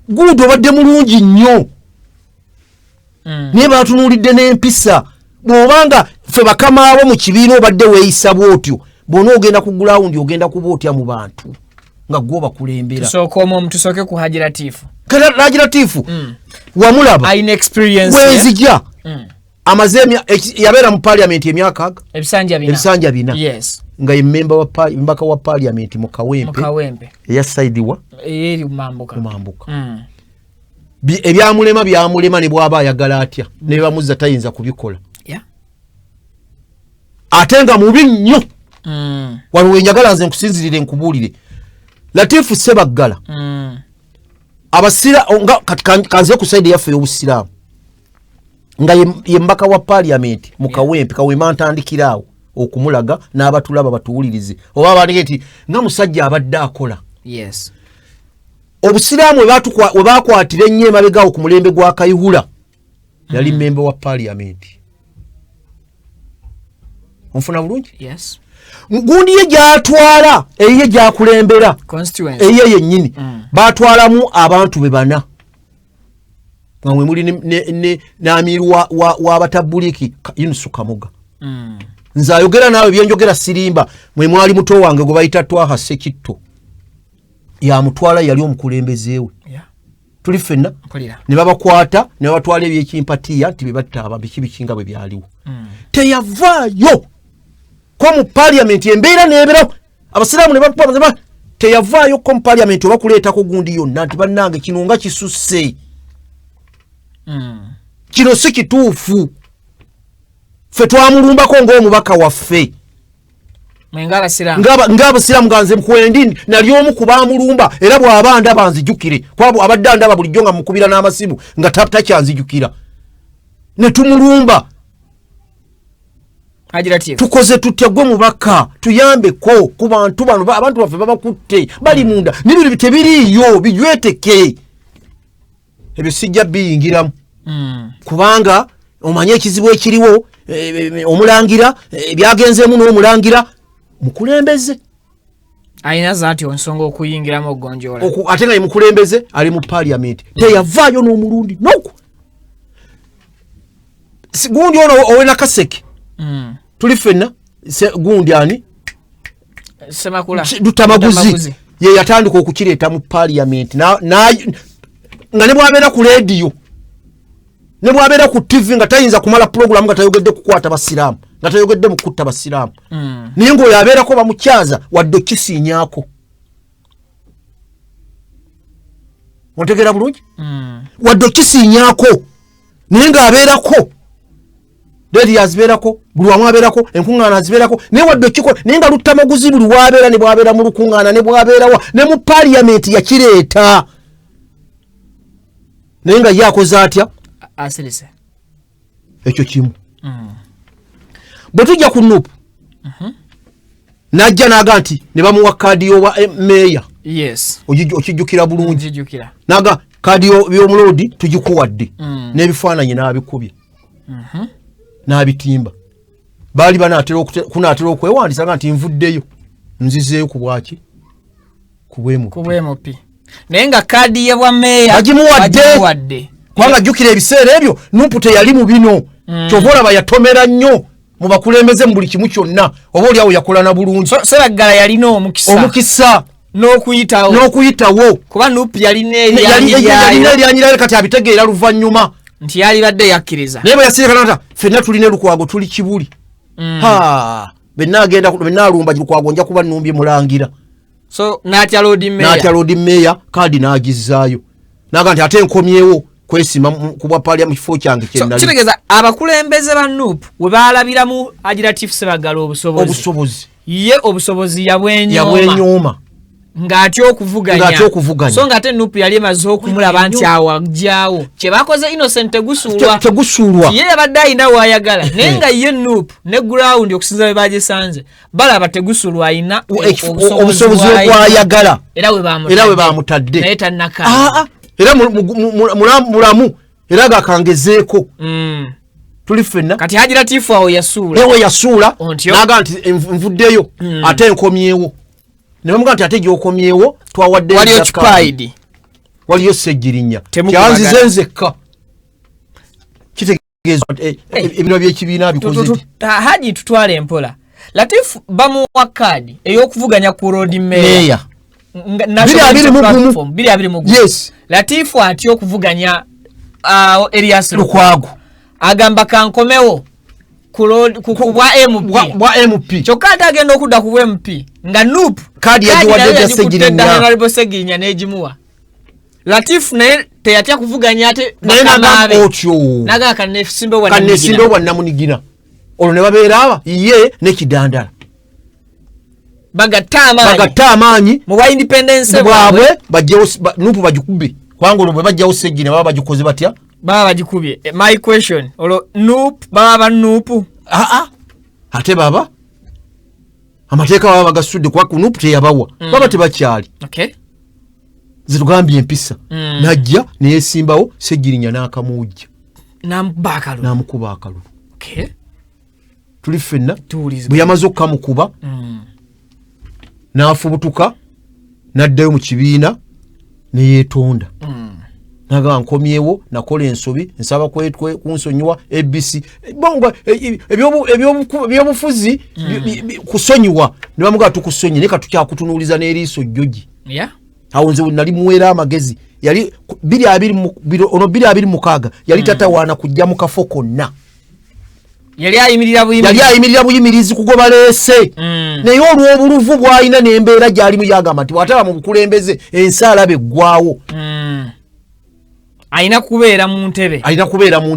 guudo obadde mulungi nnyo naye batunuulidde n'empisa bw'obanga ffe bakamaawo mu kibiina obadde weeyisa bw'otyo bw'ona ogenda ku gulawundi ogenda kuba otya mu bantu nga gwe bakulembera tusooke ku Hajiratifu wamulaba wenzija amaze yabeera mu parliament emyaka ebisanja 4 nga yemmemba mbaka wa parliament mu Kawempe eyasaidiwa eri Mambuka byamulema ne bw'aba ayagala atya ne bamuzza tayinza kubikola ate nga mubi nnyo waliwo enjagala nze nkusinzirire nkubuulire Latifu Ssebaggala abasira kanze ku saidi yaffe y'obusiraamu nga yembaka wa parliament mu Kawempe ntandikiraawo okumulaga n'abatulaba batuwulirize oba baleti nga musajja abadde akola obusiraamu we bakwatira ennyo emabegaawo ku mulembe gwa Kayihura yali memba wa parliament onfuna bulungi gundi ye gyatwala eyiye gyakulembera eyiye yennyini batwalamu abantu be bana nga mwe muli n'amiru w'abatabuliki Yunusu Kamuga nze ayogera naawe byenjogera sirimba mwe mwali muto wange gwe bayita Twaha Sekitto yamutwala yali omukulembeze we tuli ffenna ne babakwata ne babatwala ebyekimpatiya nti bebatta ababiki bikinga bwe byaliwo teyavaayo ko mu parliament embeera n'ebeerawo abasiraamu ne bakuba teyavaayo ko mu parliament oba kuleetako gundi yonna nti bannange kino nga kisusse kino si kituufu ffe twamulumbako ng'omubaka waffe ng'abasiraamu nga nze mukwendi nali omu ku baamulumba era bw'aba ndaba nzijukire kwabo abadde ndaba bulijjo nga mukubira n'amasimu nga takyanzijukira ne tumulumba tukoze tutya gwe mubaka tuyambeko ku bantu bano abantu baffe babakutte bali munda n'ebintu tebiriiyo bijweteke ebyo sijja biyingiramu kubanga omanye ekizibu ekiriwo omulangira byagenzeemu n'omulangira mukulembeze ayina zaati ensonga okuyingiramu ogonjoola ate nga ye mukulembeze ali mu parliament teyavaayo n'omulundi noku gundi ono owena Kaseke tuli ffenna gundi ani Dutamaguzi ye yatandika okukireeta mu parliament nga ne bwabeera ku radio ne bwabeera ku TV nga tayinza kumala program nga tayogedde kukwata basiraamu nga tayogedde mu kutta basiraamu naye ng'oyo abeerako bamukyaza wadde kisiinyaako ontegeera bulungi wadde kisiinyaako naye ng'abeerako dedi azibeerako buli wamu abeerako enkuŋŋaana azibeerako naye wadde okikola naye nga Lutamaguzi buli waabeera ne bwabeera mu lukuŋŋaana ne bwabeerawa ne mu parliament yakireeta naye nga ye akoze atya asirise ekyo kimu bwe tujja ku Nuupu n'ajja n'aga nti ne bamuwa kaadi y'owa meeya okijjukira bulungi n'aga kaadi y'omuloodi tugikuwadde n'ebifaananyi n'abikubye n'abitimba bali kunatera okwewandisa nti nvuddeyo nzizeeyo ku bwaki kubwemupi naye nga kaadi ye bwa meeya bagimuwadde kubanga jjukira ebiseera ebyo Nuupu teyali mu bino kyova olaba yatomera nnyo mu bakulembeze mu buli kimu kyonna oba oliawo yakola na bulungi Ssebaggala yalina omukisa n'okuyitawo kuba Nuupu yalina eryanyi kati abitegeera luvannyuma nti yalibadde yakkiriza naye bwe yasirikana ffenna tulina Lukwago tuli Kibuli benna alumba Lukwago nja kuba nnumbye mulangira so n'atya Lord Mayor kaadi n'agizzaayo naga nti ate nkomyewo kwesima kubwa palya mu kifo kyange kyennali kitegeeza abakulembeze ba Nuupu we baalabiramu Hajira Chief Ssebaggala obusobozi ye obusobozi yabwenyooma ng'atya okuvuganya so ng'ate Nuupu yali emaze okumulaba nti awagjawo kye bakoze Innocent tegusuulwa ye yabadde ayina wayagala naye nga ye Nuupu ne ground okusinza bwe bagisanze balaba tegusuulwa ayina obusobozi okwayagala era we bamutadde naye tannakana era mulamu era gakangezeeko tuli ffenna kati Hajira Chief awo yasuula naga nti nvuddeyo ate nkomyewo ne bamuga nti ate gy'okomyewo twawadde waliyo Ssejjirinya kyanzize nzekka kitegeeza ebiro by'ekibiina bikoze Haji tutwale empola Latif bamuwa kaadi ey'okuvuganya ku Lord Mayor 221 yes Latifu atyo okuvuganya Elias Lukwago agamba kankomewo bwa MP kyokka ate agenda okudda ku MP nga Nuupu kaadi yagiwadde Ssejjirinya n'egimuwa Latifu naye teyatya kuvuganya ate naga kanesimbe wa Namunigina olwo ne babeera aba ye ne Kidandala bagatta amaanyi mu bwa independence bwabwe bajjewo Nuupu bagikubbe kubanga olwo bwe bajjawo Ssejjirinya baba bagikoze batya baba bagikubye my question olwo Nuupu baba Nuupu ate baba amateeka baba bagasudde kuba ku Nuupu teyabawa baba tebakyali zitugambye empisa najja neyesimbawo Ssejjirinya n'akamuujja n'amukuba akalulu tuli ffenna bwe yamaze okukamukuba n'afubutuka n'addayo mu kibiina ne yeetonda naga nkomyewo nakola ensobi nsaba kunsonyiwa ABC ebyobufuzi kusonyiwa ne bamuga tukusonyi ne katukyakutunuuliza n'eriiso jjogi awo nze nali muweera amagezi yali 226 yali tatawaana kujja mu kafo konna yali ayimirira buyimirizi kugoba leese naye olw'obuluvu bw'alina n'embeera gy'alimu yagamba nti bw'ataba mu bukulembeze ensi alaba eggwawo alina kubeera mu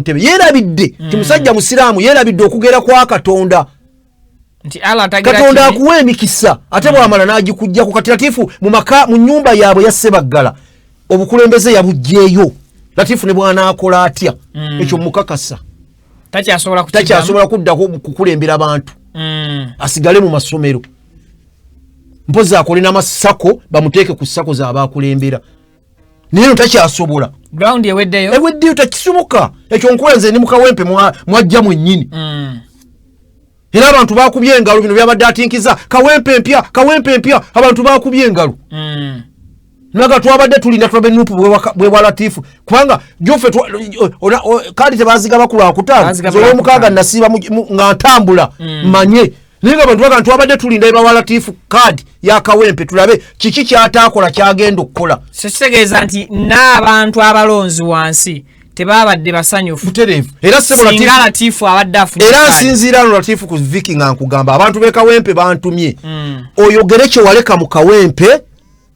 ntebe yeerabidde ti musajja musiraamu yeerabidde okugera kwa Katonda nti Katonda akuwa emikisa ate bw'amala n'agikugjaku kati Latifu mu nnyumba yaabwe ya Ssebaggala obukulembeze yabugjeeyo Latifu ne bw'anaakola atya ekyo mukakasa takyasobola kuddako kukulembera abantu asigale mu masomero mpozi akole n'amasako bamuteeke ku ssako z'abaakulembera naye takyasobola ground eweddeyo takisoboka ekyo nkola nze ndi mu Kawempe mwajja mwennyini era abantu bakubye engalo bino byabadde atinkiza Kawempe mpya abantu bakubye engalo naga twabadde tulinda tulabe Nuupu bwe bwa Latifu kubanga jofe kaadi tebazigaba ku Lwakutaano z'Olwomukaaga nasiiba nga ntambula manye naye nga bantu baga twabadde tulinda eba wa Latifu kaadi ya Kawempe tulabe kiki kyataakola kyagenda okukola kitegeeza nti n'abantu abalonzi wansi tebabadde basanyufu butereevu era Latifu abadde afunye era nsinziira no Latifu ku Viki nga nkugamba abantu b'e Kawempe bantumye oyogere kye waleka mu Kawempe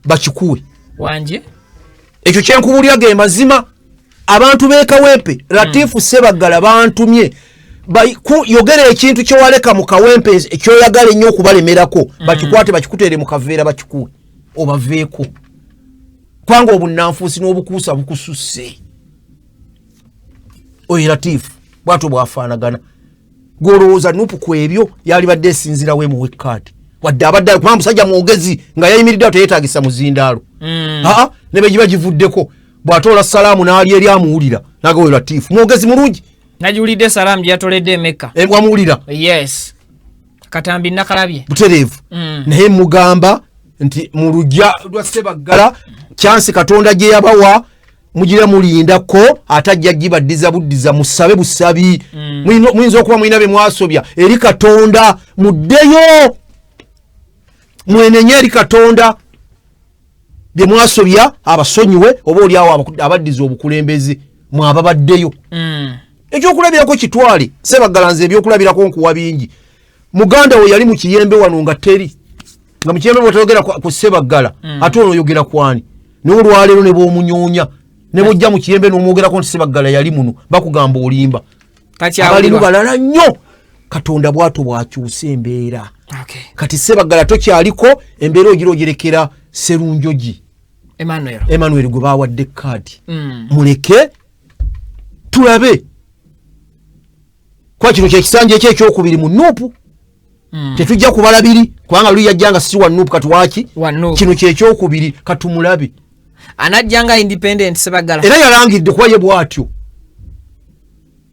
bakikuwe wanje ekyo kyenkubulya ge mazima abantu b'e Kawempe Latifu Ssebaggala bantumye yogera ekintu kyewaleka mu Kawempe ekyoyagala ennyo okubalemerako bakikwate bakikuteere mu kaveera bakikuwe obaveeko kubanga obunnanfuusi n'obukuusa bukususse oyo Latifu bwatyo bwafaanagana gwolowooza Nuupu ku ebyo yalibadde esinzirawo emuwe kkaadi wadde abadde kubanga musajja mwogezi nga yayimiridde teyeetagisa muzindaalo ne be giba givuddeko bw'atoola salaamu n'ali eri amuwulira naga oyo Latifu mwogezi mulungi Najulidde Salaam yatoledde Mecca. Wamulira. Yes. Katambi nakalabye. Buterevu. Naye mugamba nti mu lujja lwa Ssebaggala chance Katonda gye yabawa mugira mulindako atajja gibaddiza buddiza musabe busabi. Muyinza okuba mulina bye mwasobya eri Katonda muddeyo. Mwenenye eri Katonda bye mwasobya abasonyiwe oba oli awo abaddiza obukulembeze mwababaddeyo. Ekyokulabirako kitwale Ssebaggala nze ebyokulabirako nkuwa bingi. Muganda we yali mu kiyembe wano nga teri nga mu kiyembe bw'otayogera ku Ssebaggala ate ono oyogera kwani n'olwaleero ne bw'omunyoonya ne bw'ojja mu kiyembe n'omwogerako nti Ssebaggala yali muno bakugamba olimba. Abalimu balala nnyo Katonda bw'ato bw'akyusa embeera. Kati Ssebaggala tokyaliko embeera ogira ogirekera Sserunjogi Emmanuel gwe baawadde kaadi. Muleke tulabe kwa kino kyekisanja ekyokubiri mu Nuupu. Tetujja kubalabiri kubanga luli yajjanga si wa Nuupu kati waki kino kyekokubiri katumulabe anajjanga independent Ssebaggala era yalangidde kuba ye bwatyo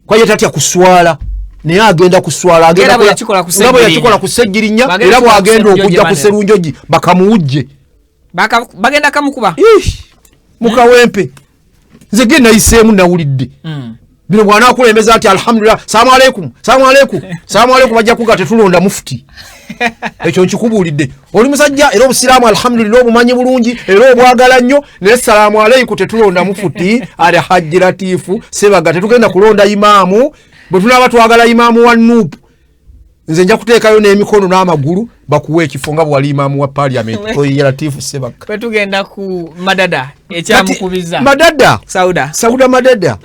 kwa ye tatya kuswala naye agenda kuswala agenda yakikola ku Ssegirinya era bwagenda okujja ku Sserunjogi bakamuwujje bagenda kamukuba mukawempe nze genda nayiseemu nawulidde bino bwana akulembeza ati alhamdulillah salamu alaikum bajja kuga tetulonda mufuti ekyo nkikubuulidde oli musajja era obusiraamu alhamdulillah obumanyi bulungi era obwagala nnyo naye salamu alaikum tetulonda mufuti ali Hajji Latifu Ssebaggala tetugenda kulonda imaamu bwe tunaaba twagala imaamu wa Nuupu nze nja kuteekayo n'emikono n'amagulu bakuwa ekifo nga bwali imaamu wa parliament oyo Latifu Ssebaggala kwe tugenda ku Madada ekyamukubiza Madada Sauda Madada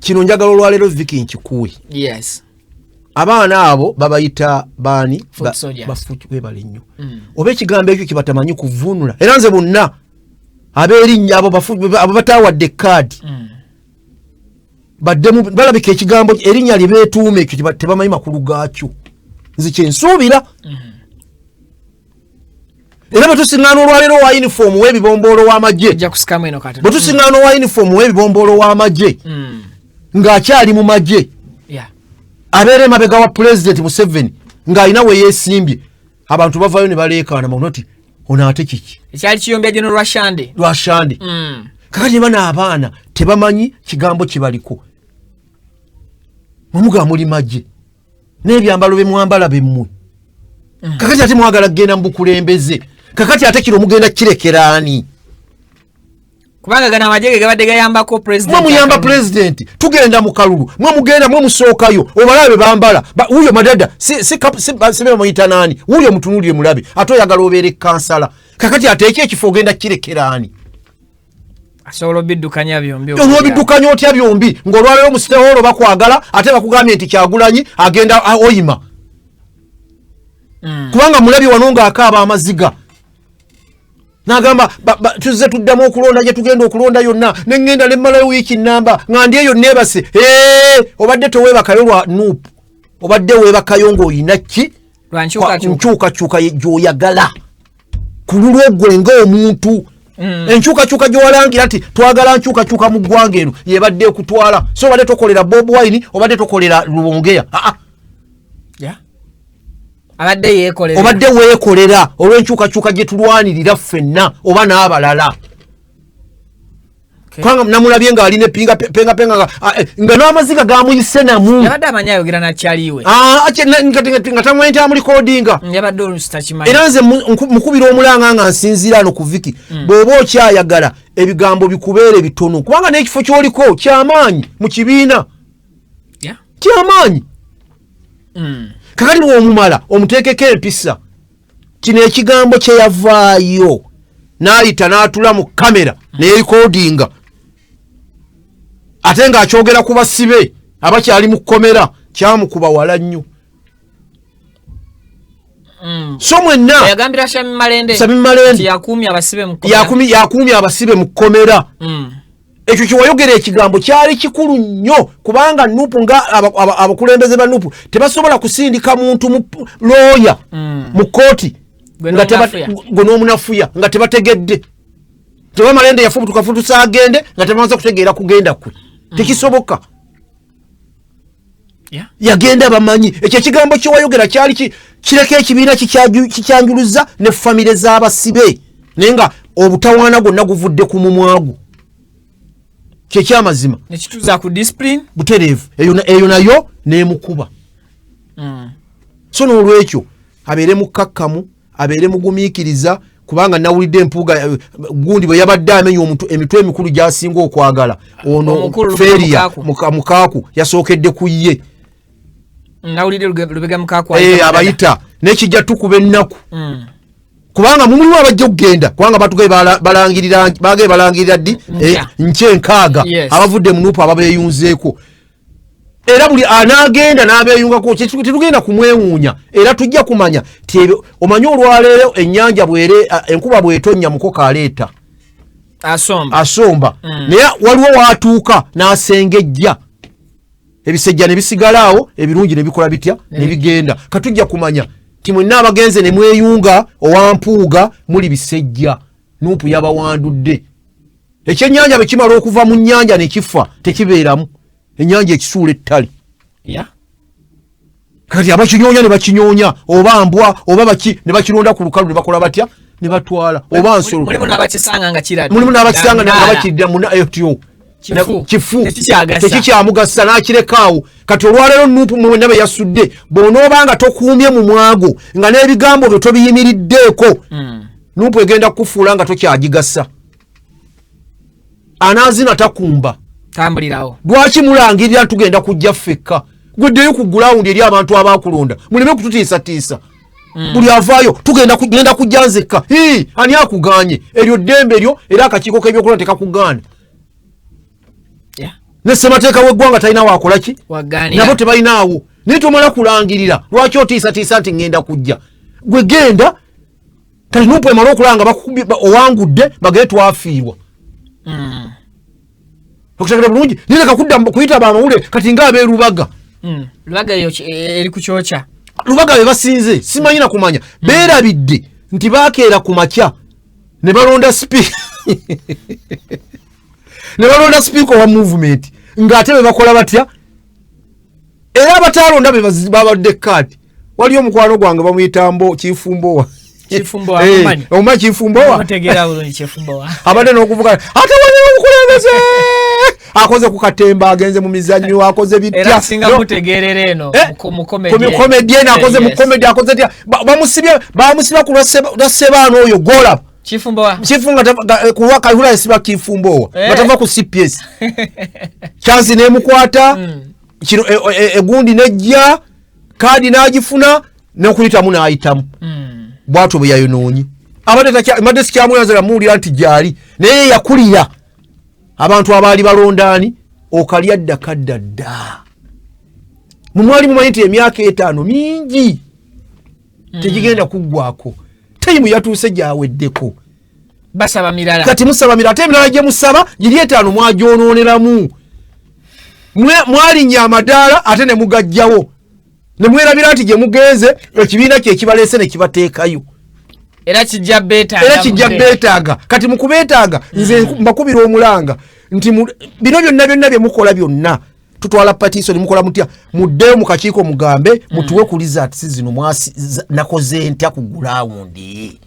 kino njagala olwaleero Vicky nkikuwe. Yes. Abaana abo babayita baani bafuki webale nnyo. Oba ekigambo ekyo kibatamanyi kuvunula. Era nze bonna ab'erinnya abo batawadde kaadi. Baddemu balabika ekigambo erinnya libeetuuma ekyo tebamanyi makulu gaakyo. Nze kyensuubira. Era batusiŋŋaana olwaleero wa uniform w'ebibombolo w'amagye. Batusiŋŋaana wa uniform w'ebibombolo w'amagye. Ng'akyali mu magye abeere mabega wa President Museveni ng'alina we yeesimbye abantu bavayo ne baleekaana mabuno nti ono ate kiki ekyali kiyombya General Rwashande kakati bana abaana tebamanyi kigambo kibaliko mumuga muli magye n'ebyambalo bemwambala bemmwe kakati ate mwagala kgenda mu bukulembeze kakati ate kino mugenda kirekeraani kubanga gana amajege gabadde gayambako president muyamba president tugenda mu kalulu mugenda musookayo obalabe bambala huyo Madada si muyita nani huyo mutunulire mulabe ate oyagala obeere kansala kakati ateeke ekifo ogenda kirekeraani asobola obiddukanya byombi obiddukanya otya byombi ng'olwaleero musiteholo bakwagala ate bakugambye nti Kyagulanyi agenda oyima kubanga mulabi wano ng'akaaba amaziga nagamba tuzze tuddamu okulonda gye tugenda okulonda yonna nengenda nemmalayo wiiki nnamba nga ndi eyo neebase obadde toweebakayo lwa Nuupu obadde weebakayo ng'olina ki nkyukakyuka gy'oyagala ku lulwo gwe ng'omuntu enkyukakyuka gy'owalangira nti twagala nkyukakyuka mu ggwanga eno yebadde ekutwala so obadde tokolera Bobi Wine obadde tokolera Lubongeya obadde weekolera olw'enkyukakyuka gye tulwanirira ffenna oba n'abalala kubanga namulabye ng'ali ne pengapenga nga n'amaziga gamuyise namu nga tamanyi nti amulikodinga era nze mukubira omulanga nga nsinziira ano ku Vicky bw'oba okyayagala ebigambo bikubeere bitono kubanga n'ekifo ky'oliko kyamaanyi mu kibiina kyamaanyi kakati bw'omumala omuteekeko empisa kino ekigambo kye yavaayo n'ayita n'atula mu kamera n'erikodinga ate ng'akyogera ku basibe abakyali mu kkomera kyamukuba wala nnyo so mwenna Sami Malende yakuumye abasibe mu kkomera ekyo kiwayogera ekigambo kyali kikulu nnyo kubanga Nuupu nga abakulembeze ba Nuupu tebasobola kusindika muntu mu looya mu kooti gwe n'omunafuya nga tebategedde teba Malende yafubutukafutusa agende nga tebamanza kutegeera kugenda kwe tekisoboka. Yeah. Yagenda bamanyi ekyo kigambo kiwayogera kyali kireka ekibiina kikyanjuluza ne famire z'abasibe nenga obutawaana gonna guvudde ku mumwagu ky'ekyamazima nekituuza ku discipline butereevu eyo nayo n'emukuba. So n'olwekyo abeere mukakkamu abeere mugumiikiriza kubanga nawulidde empuuga gundi bwe yabadde amenya emitwe emikulu gy'asinga okwagala ono feria mukaaku yasookedde ku ye nawulidde Lubega Mukaaku abayita n'ekijja tukuba ennaku kubanga mulimu abajja okugenda kubanga batugaye balangirira ddi nkyenkaaga abavudde munuupu ababeeyunzeeko era buli anaagenda n'abeeyungako tetugenda kumwewuunya era tujja kumanya omanyi olwaleero ennyanja enkuba bw'etonnya mukoka aleeta asomba naye waliwo waatuuka n'asengejja ebisejja ne bisigalawo ebirungi ne bikola bitya ne bigenda katujja kumanya ti mwenna abagenze ne mweyunga owampuuga muli bisejja nuupu yabawandudde ekyennyanja bwe kimala okuva mu nnyanja ne kifa tekibeeramu ennyanja ekisuula ettale kati abakinyoonya ne bakinyoonya oba mbwa oba baki ne bakironda ku lukalu ne bakola batya ne batwala oba nsolo mulimu n'abakisanga nga bakidda munatyo kifu tekikyamugasa n'akirekaawo kati olwaleero nuupu mwena be yasudde bw'onoobanga tokuumye mu mwago nga n'ebigambo byo tobiyimiriddeeko nuupu egenda kukufuula nga tokyagigasa anaazina takumba tambulirawo lwaki mulangirira tugenda kujja ffekka gweddeyo ku gulawundi eri abantu abakulonda muleme kututiisatiisa buli avaayo tugenda kujja nzekka ani akuganye eryo ddembe eryo era akakiiko k'ebyokulonda tekakugaana ne ssemateeka w'eggwanga talina waakola ki nabo tebalinaawo naye tomala kulangirira lwaki otiisatiisa nti ngenda kujja gwe genda kati nuupu emala okulanga owangudde bagende twafiirwa okutegera bulungi nireka kudda kuyita bamawule kati ng'abeerubaga lubaga eyo eri ku kyokya lubaga be basinze simanyi na kumanya beerabidde nti baakeera ku makya ne balonda sipiika wa movement ng'ate be bakola batya era abataalonda be babadde kaati waliyo omukwano gwange bamuyita Kifumbowa omumanyi Kifumbowa abadde n'okuvuga ate waliwo omukulembeze akoze ku katemba agenze mu mizannyo akoze bitya mukomedi eno akoze mu komedi akoze tya bamusiba ku lwa Ssebaana oyo gola kifunga kuwa Kayihura yasiba Kifumbowa batava ku CPS chansi nemukwata kino egundi nejja kaadi n'agifuna n'okuyitamu n'ayitamu bwatyo bwe yayonoonye abadde sikyamuyanzala muwulira nti gyali naye yakulira abantu abaali balondaani okalya ddakadda dda mumwali mumanyi nti emyaka 5 mingi tegigenda kuggwako tayimu yatuuse gyaweddeko basaba mirala kati musaba mirala ate emirala gye musaba giri 5 mwagyonooneramu mwalinya amadaala ate ne mugajjawo ne mwerabira nti gye mugenze ekibiina kye kibaleese ne kibateekayo era kijja beetaaga kati mu kubeetaaga nze mbakubira omulanga nti bino byonna bye mukola byonna tutwala patition mukola mutya muddeyo mu kakiiko mugambe mutuwe ku results zino nakoze ntya ku gulawundi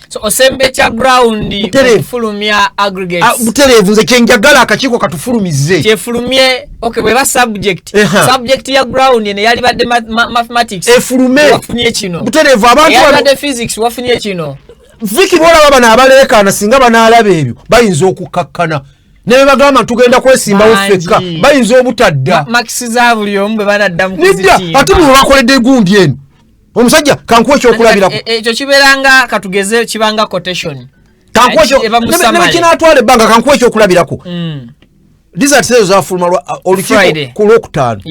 so osembe kya ground okufulumya aggregates butereevu nze kyenjagala akakiiko katufulumize kyefulumye bwe ba subject ya ground ene yali badde mathematics efulume wafunye kino butereevu abantu yali badde physics wafunye kino viki bola bana abaleekaana singa banaalaba ebyo bayinza okukkakkana ne bagamba tugenda kwesimbawo ffekka bayinza obutadda max za buli omu bwe banadda mu kuzitima ate bwe bakoledde gundi eno omusajja kankuwa ekyokulabirako ekyo kibeeranga katugeze kibanga quotation kankuwa kinatwala ebbanga kankuwa ekyokulabirako results ezo zafuluma olukiiko ku Lwokutaano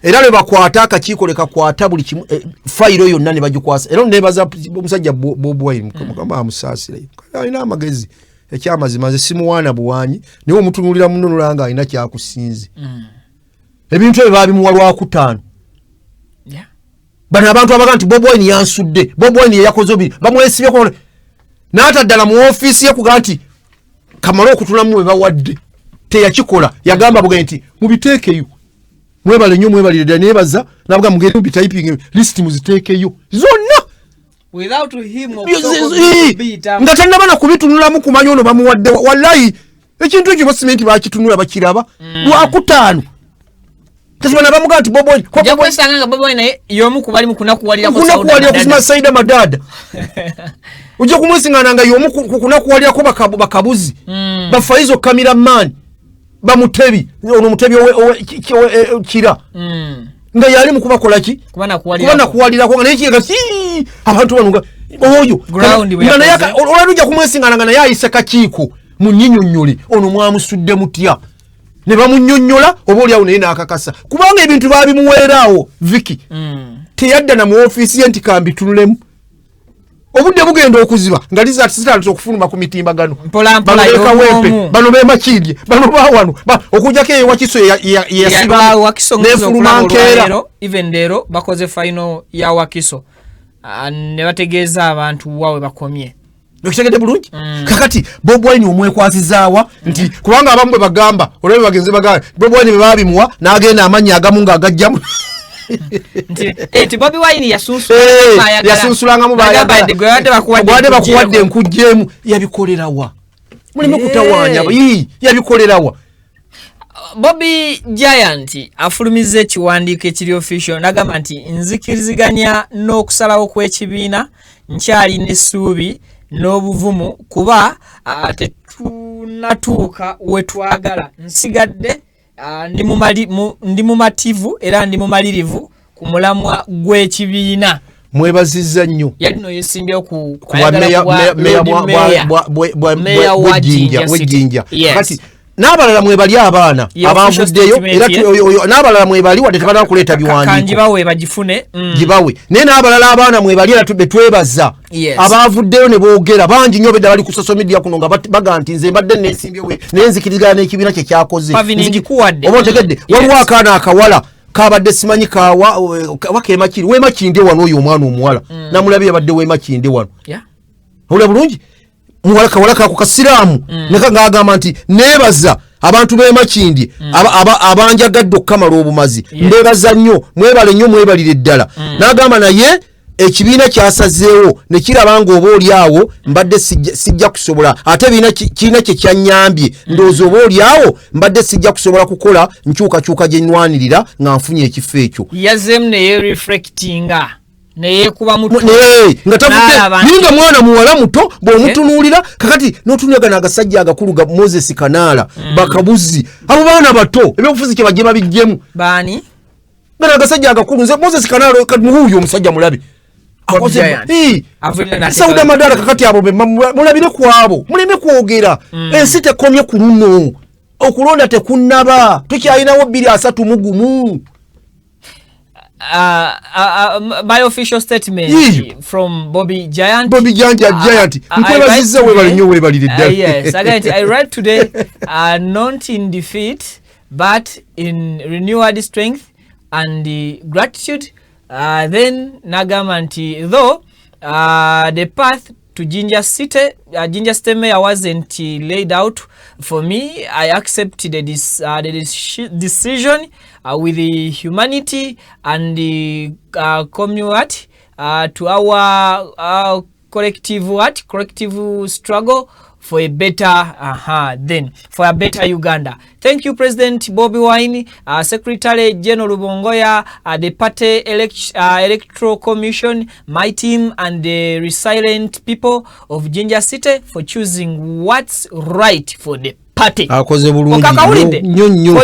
era lwe bakwata akakiiko lekakwata buli kimu fayiro yonna ne bagikwasa era nebaza omusajja Bobi Wine mugamba amusaasira alina amagezi ekyamazima nze simuwaana buwaanyi naye omutunulira munonulanga alina kyakusinze ebintu ebyo babimuwa Lwakutaano bano abantu abaga nti Bobi Wine yansudde Bobi Wine yeyakoze obiri bamwesibyeko n'ata ddala mu ofiisi ye kuga nti kamala okutulamu we bawadde teyakikola yagamba buga nti mubiteekeyo mwebale nnyo mwebalire ddala neebaza nabuga mugende mubityping list muziteekeyo zonna without him nga tannabana kubitunulamu kumanya ono bamuwadde wallahi ekintu ekyo basimenti bakitunula bakiraba lwakutaano tasibana bamuga nti Bobo naye y'omu ku bali mu kunakuwalira kusima Saida Madada ujja kumwesingananga y'omu kunakuwalirako bakabuzi bafaizo cameraman bamutebi ono mutebi kira nga yali mu kubakola ki kubana kuwalirako nga naye kiga abantu banunga oyo nga naye olwalujja kumwesingananga naye ayise kakiiko munyinyonnyole ono mwamusudde mutya ne bamunnyonnyola oba oliawo naye n'akakasa kubanga ebintu baabimuweeraawo Vicky teyadda na mu ofiisi ye nti kambitunulemu obudde bugenda okuziba nga lizatisitalisa okufuluma ku mitimbagano bano bemakirye bano bawano okujjako eyo Wakiso nefuluma nkeera even leero bakoze final ya Wakiso ne bategeeza abantu wawe bakomye nokitegedde bulungi kakati Bobi Wine omwekwasizaawa nti kubanga abamu bwe bagamba olwebe bagenze bagamba Bobi Wine bebabimuwa n'agenda amannya agamu ng'agajjamu nti Bobi Wine yasunsulangamu bagwadde bakuwadde enkujjeemu yabikolerawa mulimu kutawaanya yabikolerawa Bobby Giant afulumiza ekiwandiiko ekiri official nagamba nti nzikiriziganya n'okusalawo kw'ekibiina nkyali n'essuubi n'obuvumu kuba tetunatuuka we twagala nsigadde ndi mumativu era ndi mumalirivu ku mulamwa gw'ekibiina mwebazizza nnyo yali no yesimbyewo ku meya w'Ejjinja kati n'abalala mwebali abaana abavuddeyo era n'abalala mwebali wadde tebalina kuleeta biwandiiko kanjibawe bagifune gibawe naye n'abalala abaana mwebali era betwebaza abavuddeyo ne boogera bangi nnyo bedda bali ku social media kuno nga baga nti nze mbadde neesimbyewe naye nzikirizigana n'ekibiina kye kyakoze oba otegedde waliwo akaana akawala kabadde simanyi wakemakiri wemakinde wano oyo omwana omuwala namulabye yabadde wemakinde wano olwa bulungi muwala kawala kako kasiraamu ng'agamba nti neebaza abantu b'emakindi abanjagadde okukamala obumazi mbeebaza nnyo mwebale nnyo mwebalire ddala n'agamba naye ekibiina kyasazeewo ne kiraba ng'oba oli awo mbadde sijja kusobola ate kirina kye kyanyambye ndowooza oba oli awo mbadde sijja kusobola kukola nkyukakyuka gye nnwanirira nga nfunye ekifo ekyo yazemu neye reflectinga neyekuba nga tavudde ninga mwana muwala muto bw'omutunuulira kakati n'otunulagana agasajja agakulu ga Moses Kanaala bakabuzi abo baana bato ebyobufuzi kye bajje babiggyemu baani gana agasajja agakulu nze Moses Kanaala muhuuyo omusajja mulabe Sauda Madara kakati abo mulabire ku abo muleme kwogera ensi tekomye ku luno okulonda tekunnaba tukyalinawo 231 by official statement from Bobby Giant. Nkwebazizza webali nnyo webalire ddala. Yes, again, I write today not in defeat but in renewed strength and gratitude. Then nagamba nti though the path to Jinja City Mayor wasn't laid out for me, I accepted the decision with the humanity and the community to our collective struggle for a better for a better Uganda. Thank you, President Bobi Wine, Secretary General Bongoya, the Party Electoral Commission, my team, and the resilient people of Jinja City for choosing what's right for the party. For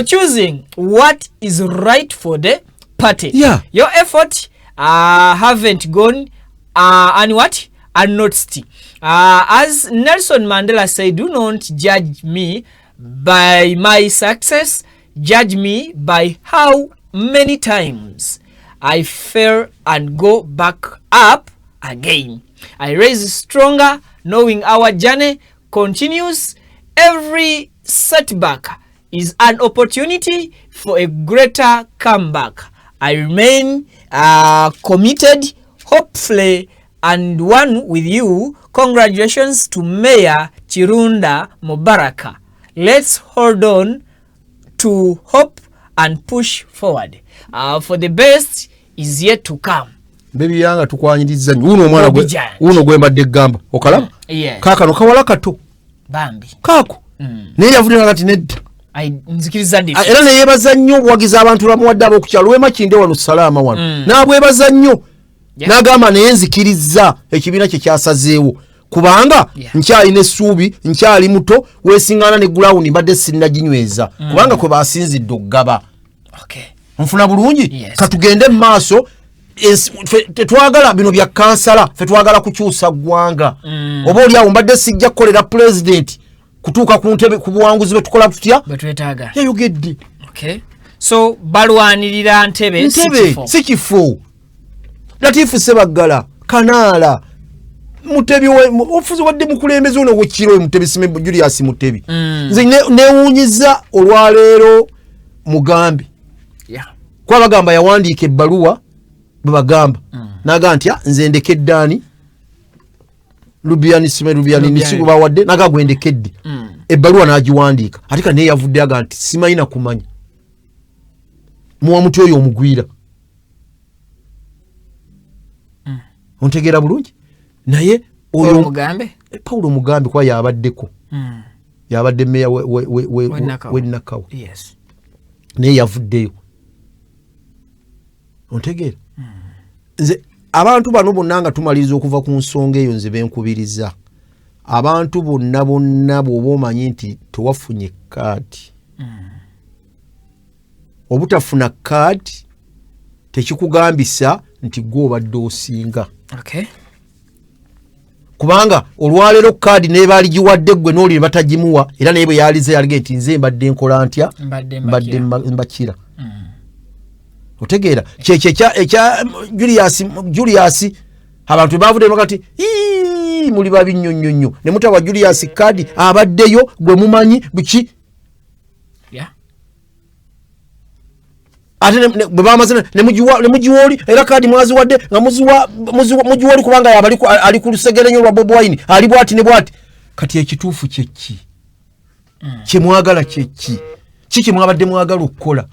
choosing what is right for the party. Yeah. Your effort haven't gone unnoticed. As Nelson Mandela said, do not judge me by my success, judge me by how many times I fell and go back up again. I rise stronger, knowing our journey continues. Every setback is an opportunity for a greater comeback. I remain committed, hopefully, and one with you. Congratulations to Mayor Chirunda Mubaraka. let's hold on to hope and push forward. For the best is yet to come. Baby yanga tukwanyiriza uno gwe mbadde gamba okalaba Yes. kakano kawala kato Bambi. kako naye yavudde kati nedda Nzikiriza ndi. era ne yebaza nnyo obuwagiza abantu bamuwadde ab'okukyalo Wemakinde wano Salama wano n'abwebaza nnyo n'agamba naye nzikiriza ekibiina kye kyasazeewo kubanga nkyalina essuubi nkyali muto weesiŋŋaana ne gulawundi mbadde sinnaginyweza kubanga kwe baasinzidde okugaba. Okay. Nfuna bulungi Yes. katugende mu maaso tetwagala bino bya kansala fe twagala kukyusa ggwanga oba oli awo mbadde sijja kukolera president kutuuka ku ntebe ku buwanguzi bwe tukola tutya Betwetaaga. yayogedde Okay. So balwanirira ntebe si kifo. Latifu Ssebaggala Kanaala Mutebi ofuzi wadde mukulembeze ono wekiro Mutebi Sime Julius Mutebi nze newunyiza olwaleero Mugambi kwa bagamba yawandiika ebbaluwa bwe bagamba naga nti nze ndekedde ani Lubiani Sime Lubiani nisigo bawadde naga gwendekedde ebbaluwa n'agiwandiika ate ka naye yavudde aga nti simayina kumanya muwa muti oyo omugwira ontegeera bulungi naye oyo Mugambe Paulo Mugambe kwa yabaddeko yabadde meya w'Nakawa yes naye yavuddeyo ontegeera nze abantu bano bonna nga tumaliriza okuva ku nsonga eyo nze benkubiriza abantu bonna bw'oba omanyi nti tewafunye kaadi obutafuna kaadi tekikugambisa nti gwe obadde osinga. Okay. Kubanga olwaleero kaadi nebaali giwadde gwe n'oli ne batagimuwa era naye bwe yalize yalige nti nze mbadde nkola ntya mbadde mbakira. Otegeera ekya Julius abantu bavudde bakati muli babi nnyonnyonnyo ne mutawa Julius kaadi abaddeyo gwe mumanyi biki ate bwe bamazina ne mugiwoli era kaadi mwaziwadde nga mugiwoli kubanga yaba ali ku lusegere nnyo lwa Bobi Wine ali bwati ne bwati kati ekituufu kyeki kyemwagala kyeki kiki mwabadde mwagala okukola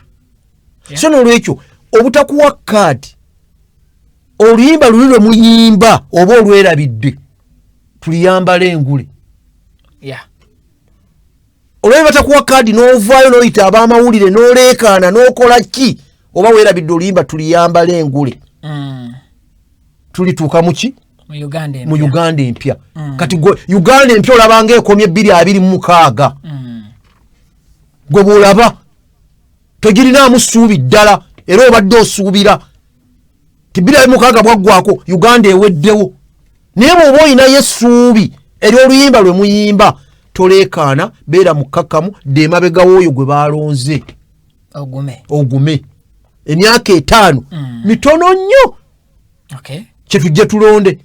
so n'olwekyo obutakuwa kaadi oluyimba luli lwe muyimba oba olwerabidde tuliyambala engule olwebe batakuwa kaadi n'ovaayo n'oyita ab'amawulire n'oleekaana n'okola ki oba weerabidde oluyimba tuliyambala engule tulituuka muki mu Uganda empya kati Uganda empya olabanga ekomye 226 gwe bw'olaba togirinaamu ssuubi ddala era obadde osuubira ti 226 bwaggwako Uganda eweddewo naye bw'oba oyinayo essuubi ery'oluyimba lwe muyimba toleekaana beera mukkakkamu demabega w'oyo gwe baalonze ogume emyaka 5 mitono nnyo kyetujje tulonde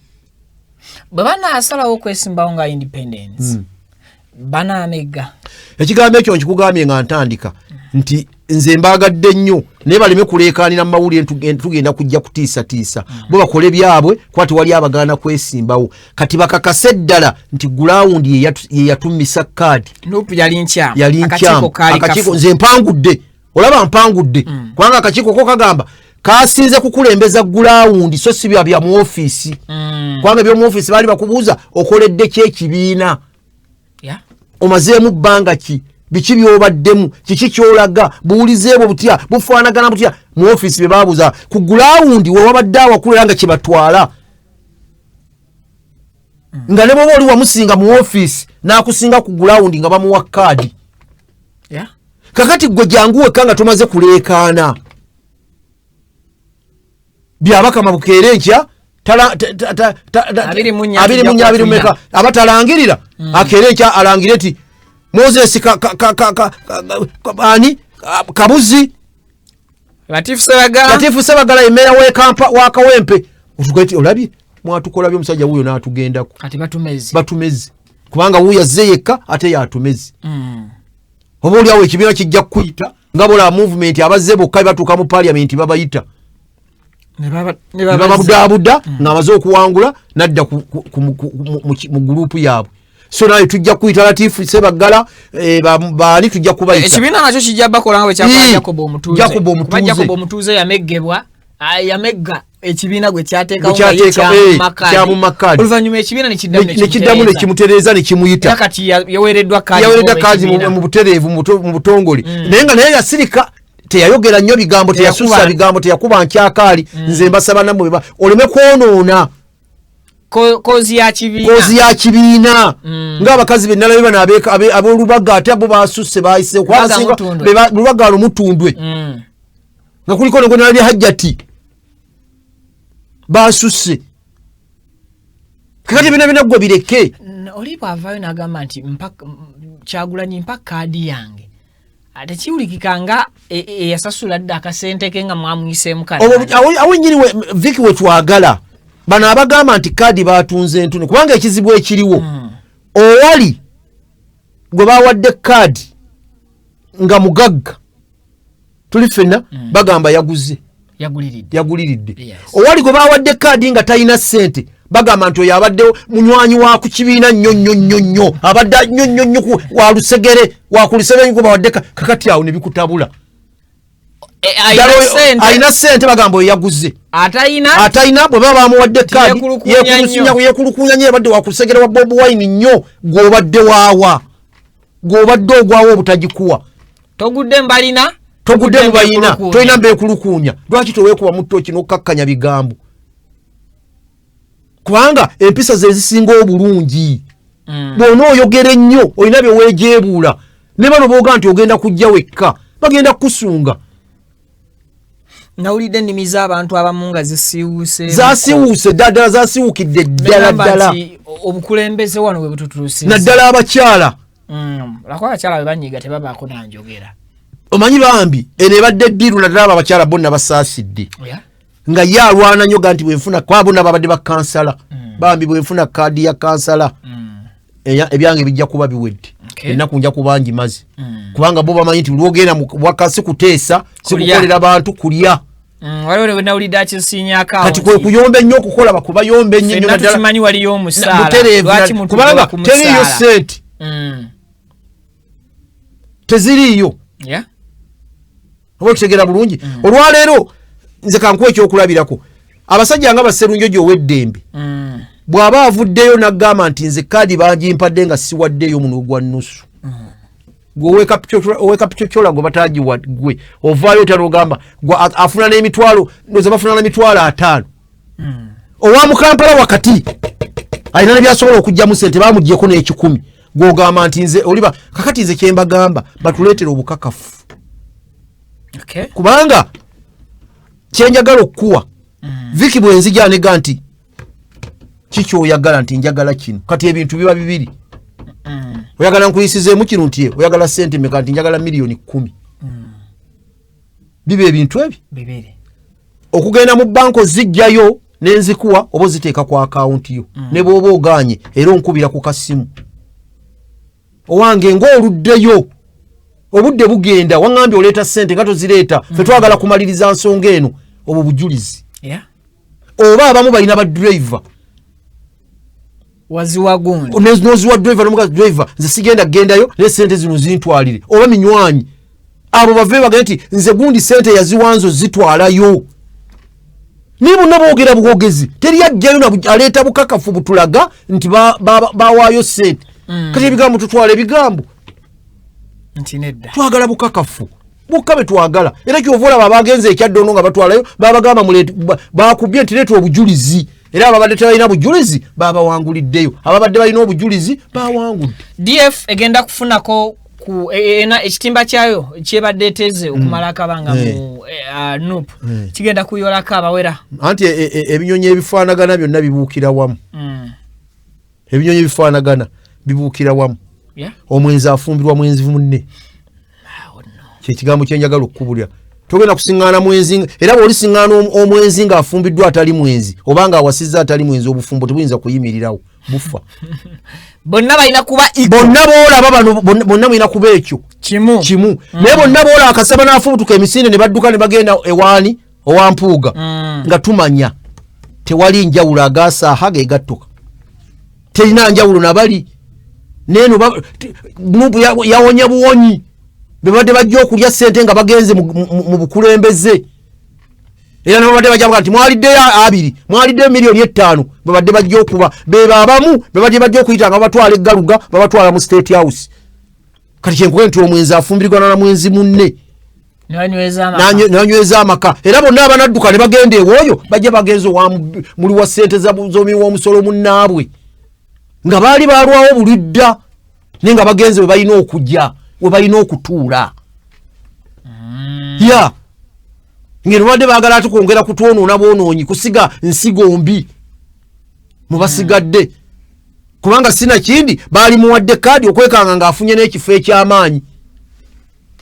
bwe banaasalawo okwesimbawo nga independence banaamegga ekigambo ekyo nkikugambye nga ntandika nti nze mbaagadde nnyo naye baleme kuleekaanira mu mawulire tugenda kujja kutiisatiisa bo bakole byabwe kuba tewali abagaana kwesimbawo kati bakakase ddala nti gulawundi ye yatumisa kaadi yali nkyamu akakiiko nze mpangudde olaba mpangudde kubanga akakiiko ko kagamba kasinze kukulembeza gulawundi so si bya mu ofiisi kubanga eby'omu ofiisi baali bakubuuza okoledde ki ekibiina omazeemu bbanga ki biki byobaddemu kiki kyolaga buwulizeebwo butya bufaanagana butya mu ofiisi bye baabuuza ku gulawundi we wabadde awakulera nga kye batwala nga ne bwoba oli wamusinga mu ofiisi n'akusinga ku gulawundi nga bamuwa kaadi kakati gwe janguweka nga tomaze kuleekaana byabakama bukeere nkya 24 aba talangirira akeere nkya alangire ti Moses ani Kabuzi Latifu Ssebaggala emera wa Kawempe otugati olabye mwatukola by'omusajja wuyo n'atugendako kati batumezi kubanga wuyo yazze yekka ate yatumezi oba oli awo ekibiina kijja kuyita nga bola movement abazze bokka batuuka mu parliament babayita ne babudaabuda ng'amaze okuwangula nadda mu gurupu yaabwe so naye tujja kuyita Latifu Ssebaggala baali tujja kubayita ekibiina nakyo kijja bakola nga bwe kyakola Jacob Omutuuze yameggebwa yamegga ekibiina gwe kyateekawo kyamu makadi oluvannyuma ekibiina nekiddamu nekimutereeza nekimuyita kati yaweereddwa kaadi mu butereevu mu butongole naye nga naye yasirika teyayogera nnyo bigambo teyasusa bigambo teyakuba nkyakaali nze mbasaba nammwe oleme kwonoona kozi ya kibiina ng'abakazi be nalabe bano ab'olubaga ate abo basusse bayise okwasinga lubaga lumutundwe nga kuliko ne gwe nalabye Hajjati basusse kakati bina gwe bireke oli bw'avaayo n'agamba nti Kyagulanyi mpa kaadi yange ate kiwulikikanga eyasasula dda akasente ke nga mwamuyiseemu awo nnyini Viki we twagala bano abagamba nti kaadi batunze ntune kubanga ekizibu ekiriwo owali gwe bawadde kaadi nga mugagga tuli ffenna bagamba yaguliridde owali gwe bawadde kaadi nga talina ssente bagamba nti oyo abaddewo munywanyi wa ku kibiina nnyo abadde nnyo wa lusegere wa ku lusegere gwe bawadde kakati awo ne bikutabula alina ssente bagamba oyo yaguze atayina bwe baba bamuwadde kaadi yeekulukunya nnyo abadde wa ku lusegere wa Bobi Wine nnyo gw'obadde waawa gw'obadde ogwawo obutagikuwa togudde mbalina togudde mu bayina tolina mbeekulukunya lwaki toweekuba mu ttooki n'okkakkanya bigambo kubanga empisa ze zisinga obulungi bw'ona oyogera ennyo olina bye weejeebuula ne bano booga nti ogenda kujja wekka bagenda kukusunga nawulidde ennimi z'abantu abamu nga zasiiwuuse ddala zasiiwukidde ddala obukulembeze wano bwe bututuusiza naddala abakyala lako abakyala bwe banyiga tebabaako nanjogera omanyi bambi eno ebadde ddiiru naddala abo abakyala bonna basaasidde nga ye alwana nnyo ga nti bwenfuna kwa bonna babadde bakansala bambi bwenfuna kaadi ya kansala ebyange bijja kuba biwedde ennaku nja kuba njimaze kubanga bo bamanyi nti lwogenda waka sikuteesa sikukolera bantu kulya waliwo we nawulidde akisinya akawo kati kwe kuyomba ennyo okukola bakubayomba ennyo nnyo naddala tukimanyi waliyo omusaala kubanga teriiyo ssente teziriiyo oba okutegeera bulungi olwaleero nze kankuwa ekyokulabirako abasajja nga Basserunjojo ow'eddembe bw'aba avuddeyo n'agamba nti nze kaadi bagimpadde nga siwaddeyo muno gwa nnusu gwe owekapicocyola gwe batagiwa gwe ovaayo tanogamba afuna n'emitwalo ndoza bafuna n'emitwalo 5 owa mu Kampala wakati alina nebyasobola okugyamu ssente baamugyeko n'ekikumi gw'ogamba nti nze oliba kakati nze kyembagamba batuleetera obukakafu kubanga kyenjagala okukuwa Viki bwenzija anega nti kiki oyagala nti njagala kino kati ebintu biba bibiri oyagala nkuyisizeemu kino nti oyagala ssente meka nti njagala miliyoni 10 biba ebintu ebi bibiri okugenda mu banko zijjayo nenzikuwa oba ziteeka ku akawunti yo ne bw'oba oganye era onkubira ku kasimu owange ng'oluddeyo obudde bugenda waŋŋambye oleeta ssente nga tozireeta fe twagala kumaliriza nsonga eno obwo bujulizi oba abamu balina badriver waziwa gundi noziwa driver nomugazi driver nze sigenda gendayo ne ssente zino zintwalire oba minywanyi abo bave bagenda nti nze gundi ssente yaziwanzo zitwalayo ni bonna boogera bwogezi teri ajjayo aleeta bukakafu butulaga nti bawaayo ssente kati ebigambo tutwala ebigambo nti nedda twagala bukakafu bukka be twagala era kyova olaba abagenze ekyaddono nga batwalayo babagamba bakubye nti leeta obujulizi era ababadde tebalina bujulizi babawanguliddeyo ababadde balina obujulizi bawangudde DF egenda kufunako ekitimba kyayo kyebadde eteze okumala akabanga mu NUP kigenda kuyolako abawera anti ebinyonyi ebifaanagana byonna bibuukira wamu ebinyonyi ebifaanagana bibuukira wamu omwenzi afumbirwa mwenzi munne kyekigambo kyenjagala okukubulira togenda kusiŋŋaana mwenzi era bw'olisiŋŋaana omwenzi ng'afumbiddwa atali mwenzi oba ng'awasizza atali mwenzi obufumbo tebuyinza kuyimirirawo bufa bonna balina kuba bonna boolaba bano bonna mulina kuba ekyo kimu naye bonna boolaba akasaba n'afubutuka emisinde ne badduka ne bagenda ewaani owampuuga nga tumanya tewali njawulo agaasaaha ge gattuka terina njawulo nabali neno nubu yawonya buwonyi bebadde bajja okulya ssente nga bagenze mu bukulembeze era nabadde bajja nti mwaliddeyo 2 mwaliddeyo miliyoni 5 bebadde bajja okuba beba abamu bebadde bajja okuyita nga batwala eggaluga babatwala mu State House kati kyenkuwe nti omwenzi afumbirirwa na mwenzi munne nanyweza amaka era bonna abanadduka ne bagenda ewoyo bajja bagenze muli wa ssente zomi w'omusolo munnaabwe nga baali balwawo bulidda naye nga bagenze we balina okujja we balina okutuula ya ngeno badde baagala ate kwongera kutwonoona bwonoonyi kusiga nsigo mbi mubasigadde kubanga sina kindi baali muwadde kaadi okwekanga ng'afunye n'ekifo eky'amaanyi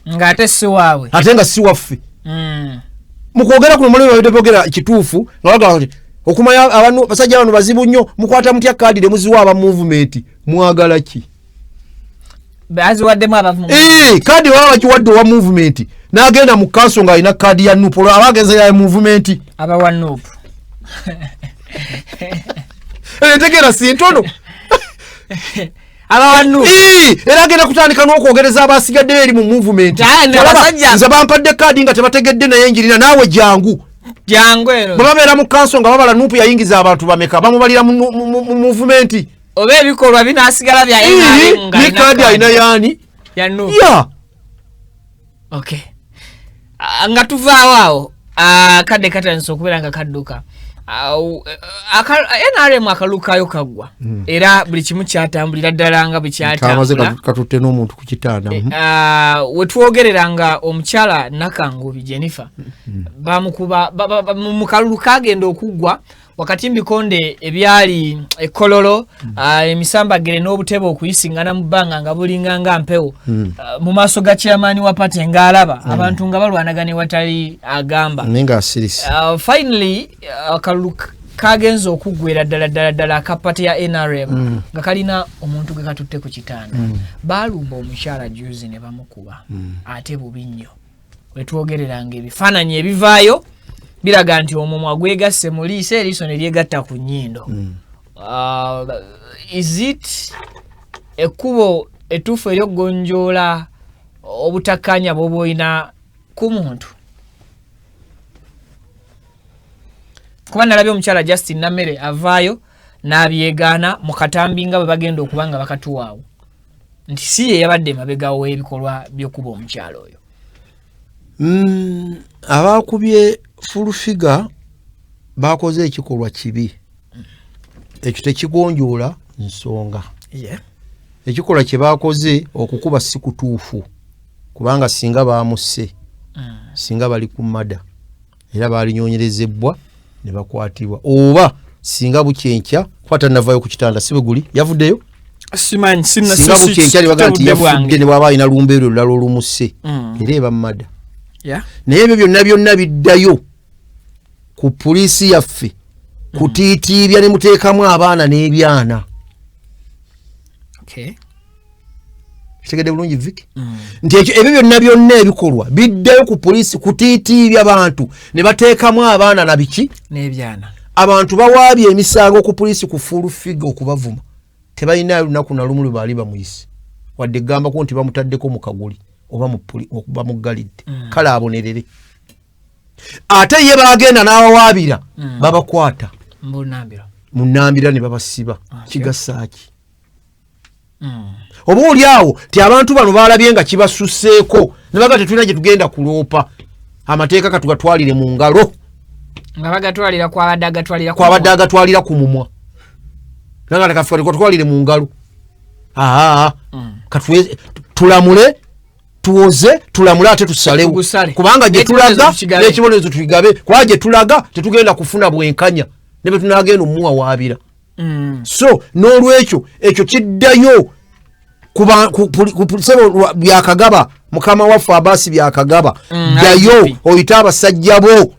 ng'ate si waabwe ate nga si waffe mukwogera kuno mulimu babadde boogera kituufu nga bagamba nti okumanya abantu basajja bano bazibu nnyo mukwata mutya kaadi ne muziwa aba movement mwagala ki baziwaddemu aba kaadi waba bakiwadde owa movement n'agenda mu kanso ng'alina kaadi ya nuupu olwo abagenza ya movement aba wa nuupu entegeera si ntono abawanu era agenda kutandika n'okwogereza abasigaddeyo eri mu movement nze bampadde kaadi nga tebategedde naye njirina naawe jangu ero bwe babeera mu kanso nga babala nuupu yayingiza abantu bameka bamubalira mu movement oba ebikolwa binaasigala bya ne kaadi alina yaani ya okay nga tuvaawo awo kadde katandise okubeera nga kadduka NRM akalukayo kaggwa era buli kimu kyatambulira ddala nga bwe kyatambula katutte n'omuntu ku kitanda we twogerera nga omukyala Nakangubi Jennifer bamukuba mu kalulu kagenda okuggwa wakati mbikonde ebyali ekololo emisambagire n'obutebe okuyisingana mu bbanga nga bulinga nga mpewo mu maaso ga chairman wa party ngaalaba abantu nga balwanagane watali agamba nenga asirisi finally akalulu kagenza okuggwera ddala akapati ya NRM nga kalina omuntu gwe katutte ku kitanda baalumba omukyala juzi ne bamukuba ate bubi nnyo wetwogereranga ebifaananyi ebivaayo biraga nti omumwa gwegasse mu liiso eriiso ne lyegatta ku nnyindo is it ekkubo ettuufu eryokgonjoola obutakkaanya bw'oba olina ku muntu kuba nalabye omukyala Justin Namere avaayo n'abyegaana mu katambi nga bwe bagenda okuba nga bakatuwaawo nti si ye yabadde mabega w'ebikolwa by'okuba omukyala oyo abakubye fulufiga bakoze ekikolwa kibi ekyo tekigonjoola nsonga ekikolwa kye bakoze okukuba si kutuufu kubanga singa bamusse singa bali ku mada era baalinyonyerezebwa ne bakwatibwa oba singa bukyenkya kwata navayo ku kitanda si bwe guli yavuddeyo simanyi singa bukyenkya ne bagaa nti yafudde ne bwaba alina lumbeero olulala olumusse era eba mu mada naye ebyo byonna biddayo ku poliisi yaffe kutiitiibya ne muteekamu abaana n'ebyana kitegedde bulungi Vicky nti ebyo byonna ebikolwa biddayo ku poliisi kutiitiibya bantu ne bateekamu abaana na biki n'ebyana abantu bawaabye emisango ku poliisi ku fulufiga okubavuma tebalina lunaku na lumu lwe baali bamuyise wadde eggambako nti bamutaddeko mu kaguli oba bamuggalidde kale abonerere ate ye bagenda n'abawaabira babakwata mu nnambira ne babasiba kigasaaki oba oli awo ti abantu bano balabye nga kibasusseeko ne baga tetulina gye tugenda kuloopa amateeka katugatwalire mu ngalo nga bagatwalira kwabadde agatwalira ku mumwa naga katwalire mu ngalo tulamule tuwoze tulamule ate tusalewo kubanga gye tulaga n'ekibonerezo tukigabe kuba gye tulaga tetugenda kufuna bwenkanya ne bwe tunagenda omuwawaabira so n'olwekyo ekyo kiddayo kusebo byakagaba mukama waffe Abaasi byakagaba ddayo oyita abasajja bo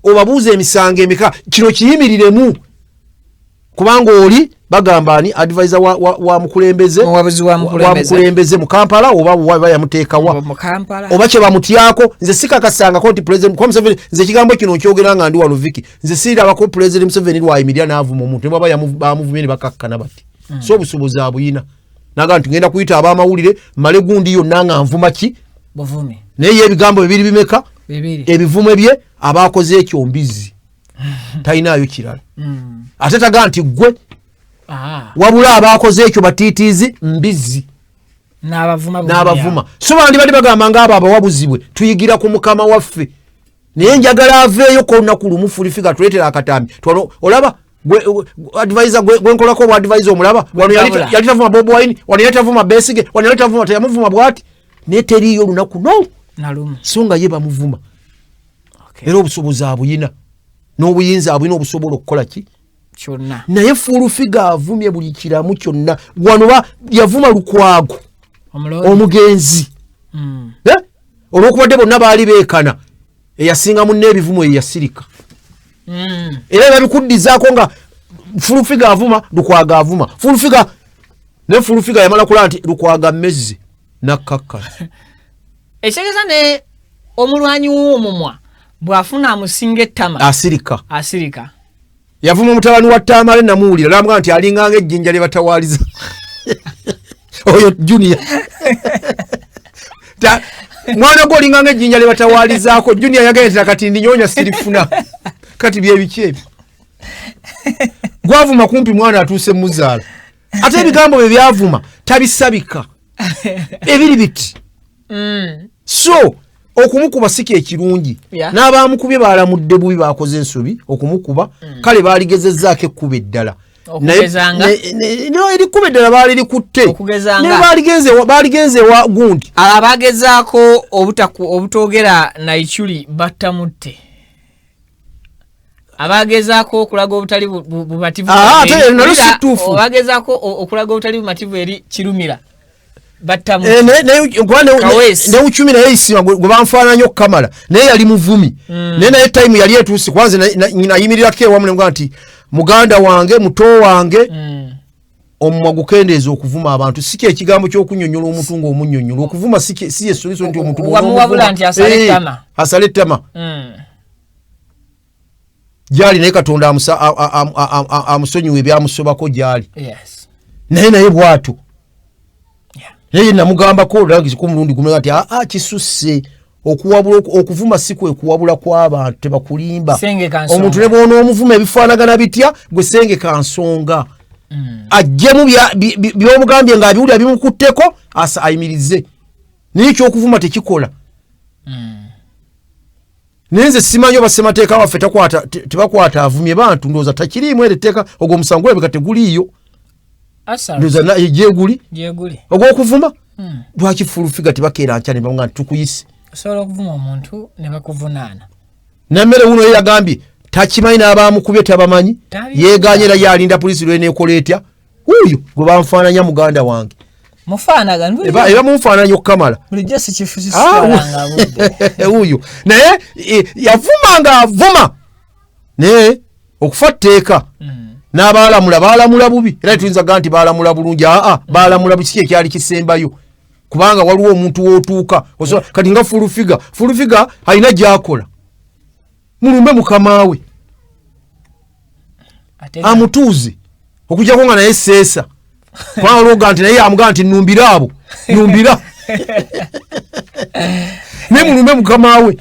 obabuuza emisango emika kino kiyimiriremu kubanga oli bagamba ani advisor wa mukulembeze mu Kampala oba yamuteekawa oba kye bamutyako nze sikakasangako nti president Museveni nze ekigambo kino nkyogera nga ndi wano Vicky nze siirabako president Museveni lwayimirira n'avuma omuntu ne baba bamuvumye ne bakakkana bati so obusobozi abuyina naga nti ngenda kuyita abamawulire male gundi yonna nga nvuma ki buvumi naye ebigambo bibiri bimeka bibiri ebivume bye abakoze ekyo mbizi talinayo kirala ate taga nti gwe wabula abakoze ekyo batiitiizi mbizi n'abavuma so bandi bali bagamba nga abo abawabuzibwe tuyigira ku mukama waffe naye njagala aveeyo konna ku lumu fulifiga tuleetera akatambi olaba advisor gwenkolako obu advisor omulaba wano yali tavuma Bobi Wine wano yali tavuma Besigye wano yali tavuma teyamuvuma bwati naye teriyo lunaku no so nga ye bamuvuma era obusobozi abuyina n'obuyinza abuyina obusobola okukola ki kyonna naye fulifiga avumye buli kiramu kyonna wano yavuma Lukwago omugenzi olwokubadde bonna baali beekana eyasinga munne ebivumo eyasirika era babikuddizaako nga fulifiga avuma Lukwago avuma fulifiga ne fulifiga yamala kula nti Lukwago mmezi nakkakkana ekitegeeza ne omulwanyi w'omumwa bw'afuna amusinga ettama asirika yavuma mutabani wa Tamale namuwulira namuga nti alinganga ejjinja lye batawaaliza oyo Junior mwana gwe olinganga ejjinja lye batawaalizaako Junior yagenda kati ndinyonya sirifuna kati byebiki ebyo gwavuma kumpi mwana atuuse muzaala ate ebigambo bye byavuma tabisabika ebiri biti so okumukuba siki ekirungi n'abamukubye baalamudde bubi bakoze ensobi okumukuba kale baaligezezzaako ekkuba eddala erikuba eddala baali likutte naye baaligenzewa gundi abagezaako obutogera Naichuli battamutte abagezaako okulaga obutali bumativu abagezaako okulaga obutali bumativu eri Kirumira ne uchumi naye isima gwe banfaananya okukamala naye yali muvumi naye time yali etuusi kwanza nayimirirako ewamu nga nti muganda wange muto wange omumwa gukendeeza okuvuma abantu si ekigambo ky'okunnyonnyola omuntu ng'omunnyonnyola okuvuma si esoliso nti omuntu wabula nti asale ettama gyali naye Katonda amusonyiwa ebyamusobako gyali naye bw'ato naye namugambako olangiziko mulundi gumu nti kisusse okuvuma si kwe kuwabula kw'abantu tebakulimba omuntu ne bw'ona omuvuma ebifaanagana bitya gwe sengeka nsonga ajjemu by'omugambye ng'abiwulira bimukutteko ayimirize naye ekyokuvuma tekikola naye nze simanyi oba ssemateeka waffe tebakwata avumye bantu ndowooza takiriimu ero etteeka ogwo omusango olabika teguliiyo ndowooza gyeguli ogw'okuvuma lwaki fulifiga tebakeera nkya ne bamuga nti tukuyise osobola okuvuma omuntu ne bakuvunaana nammere wuno ye yagambye takimanyi n'abamukubye tabamanyi yeeganye era yalinda poliisi lweneekola etya wuuyo gwe banfaananya muganda wange eba munfaananya okukamala wuuyo naye yavuma ng'avuma naye okufa tteeka n'abaalamula bubi era tuyinza gaa nti baalamula bulungi baalamula kiki ekyali kisembayo kubanga waliwo omuntu w'otuuka kati nga fulifiga alina gy'akola mulumbe mukama we amutuuze okugyako nga naye seesa kubanga olwoga nti naye amugaa nti numbira abo numbira naye mulumbe mukama we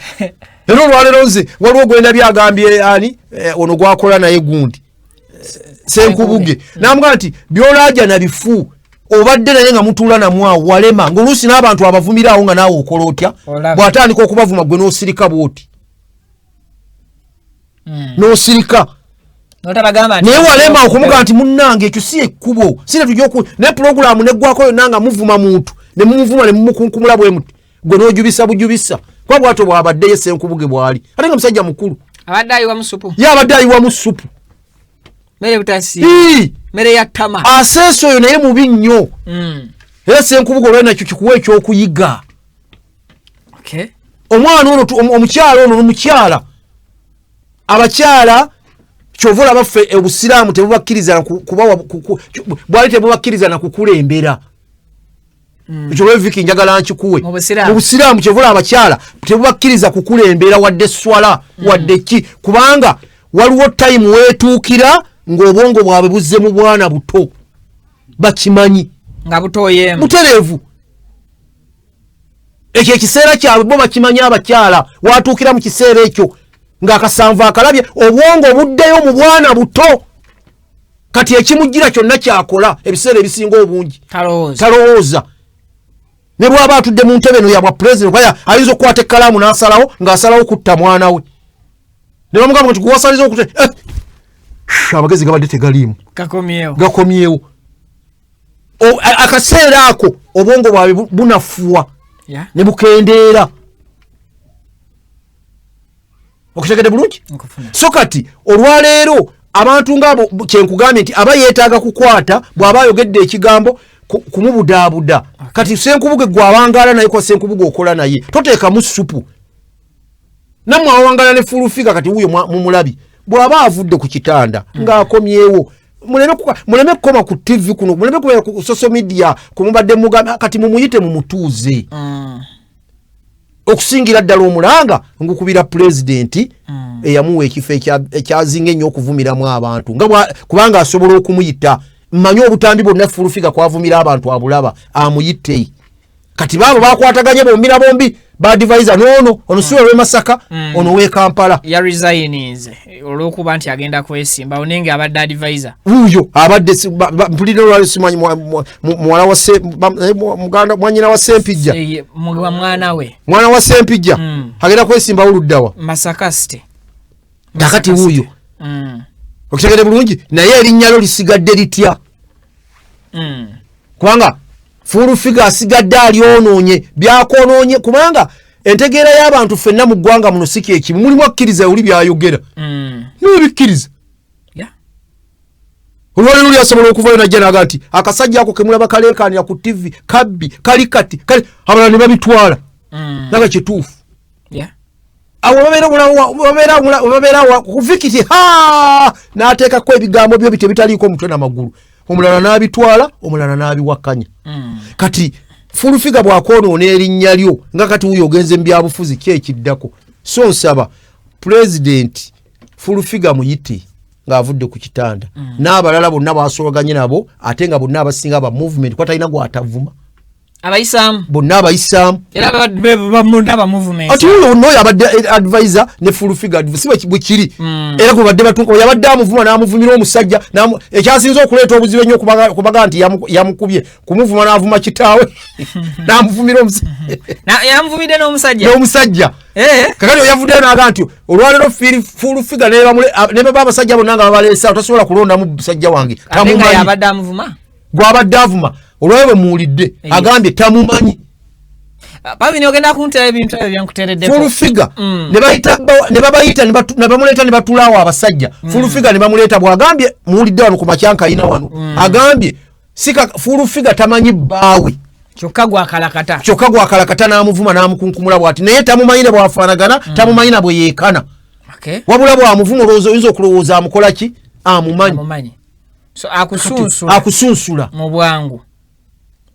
era olwaleero nze waliwo gwenda byagambye ani ono gwakola naye gundi Senkubuge namugaa nti byolaaja na bifu obadde naye nga mutuula namwawo walema ng'oluusi n'abantu abavumiraawo nga naawe okola otya bw'atandika okubavuma gwe n'osirika bw'oti n'osirika naye walema okumugaa nti munnange ekyo si ekkubo sire tujja naye pulogulaamu neggwako yonna nga muvuma muntu ne mumuvuma ne mumukunkumula bwe muti gwe n'ojubisa bujubisa kuba bw'atyo bw'abaddeyo Senkubuge bw'ali ate nga musajja mukulu abadde ayiwamu supu mere ya tama aseso yo naye mubi nnyo era Senkubuge olwo nakyo kikuwa ekyokuyiga omwana ono omukyala ono n'omukyala abakyala kyovula baffe obusiraamu tebubakkiriza bwali tebubakkiriza na kukulembera ekyo lweviki njagala nkikuwe mu busiraamu kyovula abakyala tebubakkiriza kukulembera wadde swala wadde ki kubanga waliwo tayimu weetuukira ng'obwongo bwabwe buzze mu bwana buto bakimanyi nga butoyemu butereevu ekyo ekiseera kyabwe bo bakimanya abakyala watuukira mu kiseera ekyo ng'akasanvu akalabye obwongo obuddeyo mu bwana buto kati ekimujjira kyonna kyakola ebiseera ebisinga obungi talowooza ne bw'aba atudde mu ntebe eno yabwa pulezidenti kwaya ayinza okukwata ekkalaamu n'asalawo ng'asalawo kutta mwana we ne bamugamba nti gwasaliza okute amagezi gabadde tegaliimu gakomyewo akaseera ako obwongo bwabwe bunafuwa ne bukendeera okutegedde bulungi so kati olwaleero abantu ngaabo kyenkugambye nti aba yeetaaga kukwata bw'aba ayogedde ekigambo kumubudaabuda kati senkubuge gwawangaala naye kwa senkubuge okola naye toteekamu supu nammwe awangaala ne fulufiga kati wuyo mumulabi bw'aba avudde ku kitanda ng'akomyewo muleme kukoma ku TV kuno muleme kubeera ku social media kumubadde mugambe kati mumuyite mumutuuze okusingira ddala omulanga ngukubira pulezidenti eyamuwa ekifo ekyazinga ennyo okuvumiramu abantu kubanga asobola okumuyita mmanyi obutambi bwonna fulufiga kwavumira abantu abulaba amuyite kati baabo bakwataganye bombira bombi badvisor nono ono siwe we Masaka ono we Kampala ya resignize olwokuba nti agenda kwesimba onenge abadde advisor uyo abadde mpulira olwali simanyi mwala wa muganda mwanyina wa Sempijja mwana wa Sempijja agenda kwesimba oluddawa Masaka City nakati uyo okutegere bulungi naye erinnya lyo lisigadde litya kubanga fulufiga asigadde alyonoonye byakonoonye kubanga entegeera y'abantu ffenna mu ggwanga muno si kyekimu mulimu akkiriza oli byayogera niwebikkiriza olwaleero lyasobola okuvayo najja naga nti akasajja ako kemulaba kaleekaanira ku TV kabbi kali kati abalala ne babitwala naga kituufu awo babeera kuvikiti n'ateekako ebigambo byo bitaliiko mutwe n'amagulu omulala n'abitwala omulala n'abiwakanya kati fulufiga bw'akoonoona erinnya lyo nga kati wuyo ogenze mu byabufuzi kyekiddako so nsaba pulezidenti fulufiga muyite ng'avudde ku kitanda n'abalala bonna bwasobaganye nabo ate nga bonna abasinga ba movement kwa talina gw'atavuma abayisaamu bonna abayisaamu era bamunda movement ati uyo noyo abadde advisor ne fulufiga advisor bwe kiri era ko badde batuko yabadde amuvuma n'amuvumira omusajja ekyasinze okuleeta obuzibu ennyo kubaga nti yamukubye kumuvuma n'avuma kitaawe n'amuvumira omusajja yamuvumide n'omusajja kakati yavuddeyo n'aga nti olwaleero fulufiga ne baba abasajja bonna nga babaleesa tasobola kulondamu musajja wange tamumanyi gwabadde avuma olwawe muwulidde agambye tamumanyi babini ogenda kuntera ebintu ebyo byankutereddeko fulufiga ne babayita ne bamuleeta ne batulaawo abasajja fulufiga ne bamuleeta bw'agambye muwulidde wano ku makyankayina wano agambye sika fulufiga tamanyi bbaawe kyokka gwakalakata n'amuvuma n'amukunkumula bw'ati naye tamumanyire bwafaanagana tamumanyina bwe yeekana wabula bw'amuvuma olowooza oyinza okulowooza amukola ki amumanyi so akusunsula mu bwangu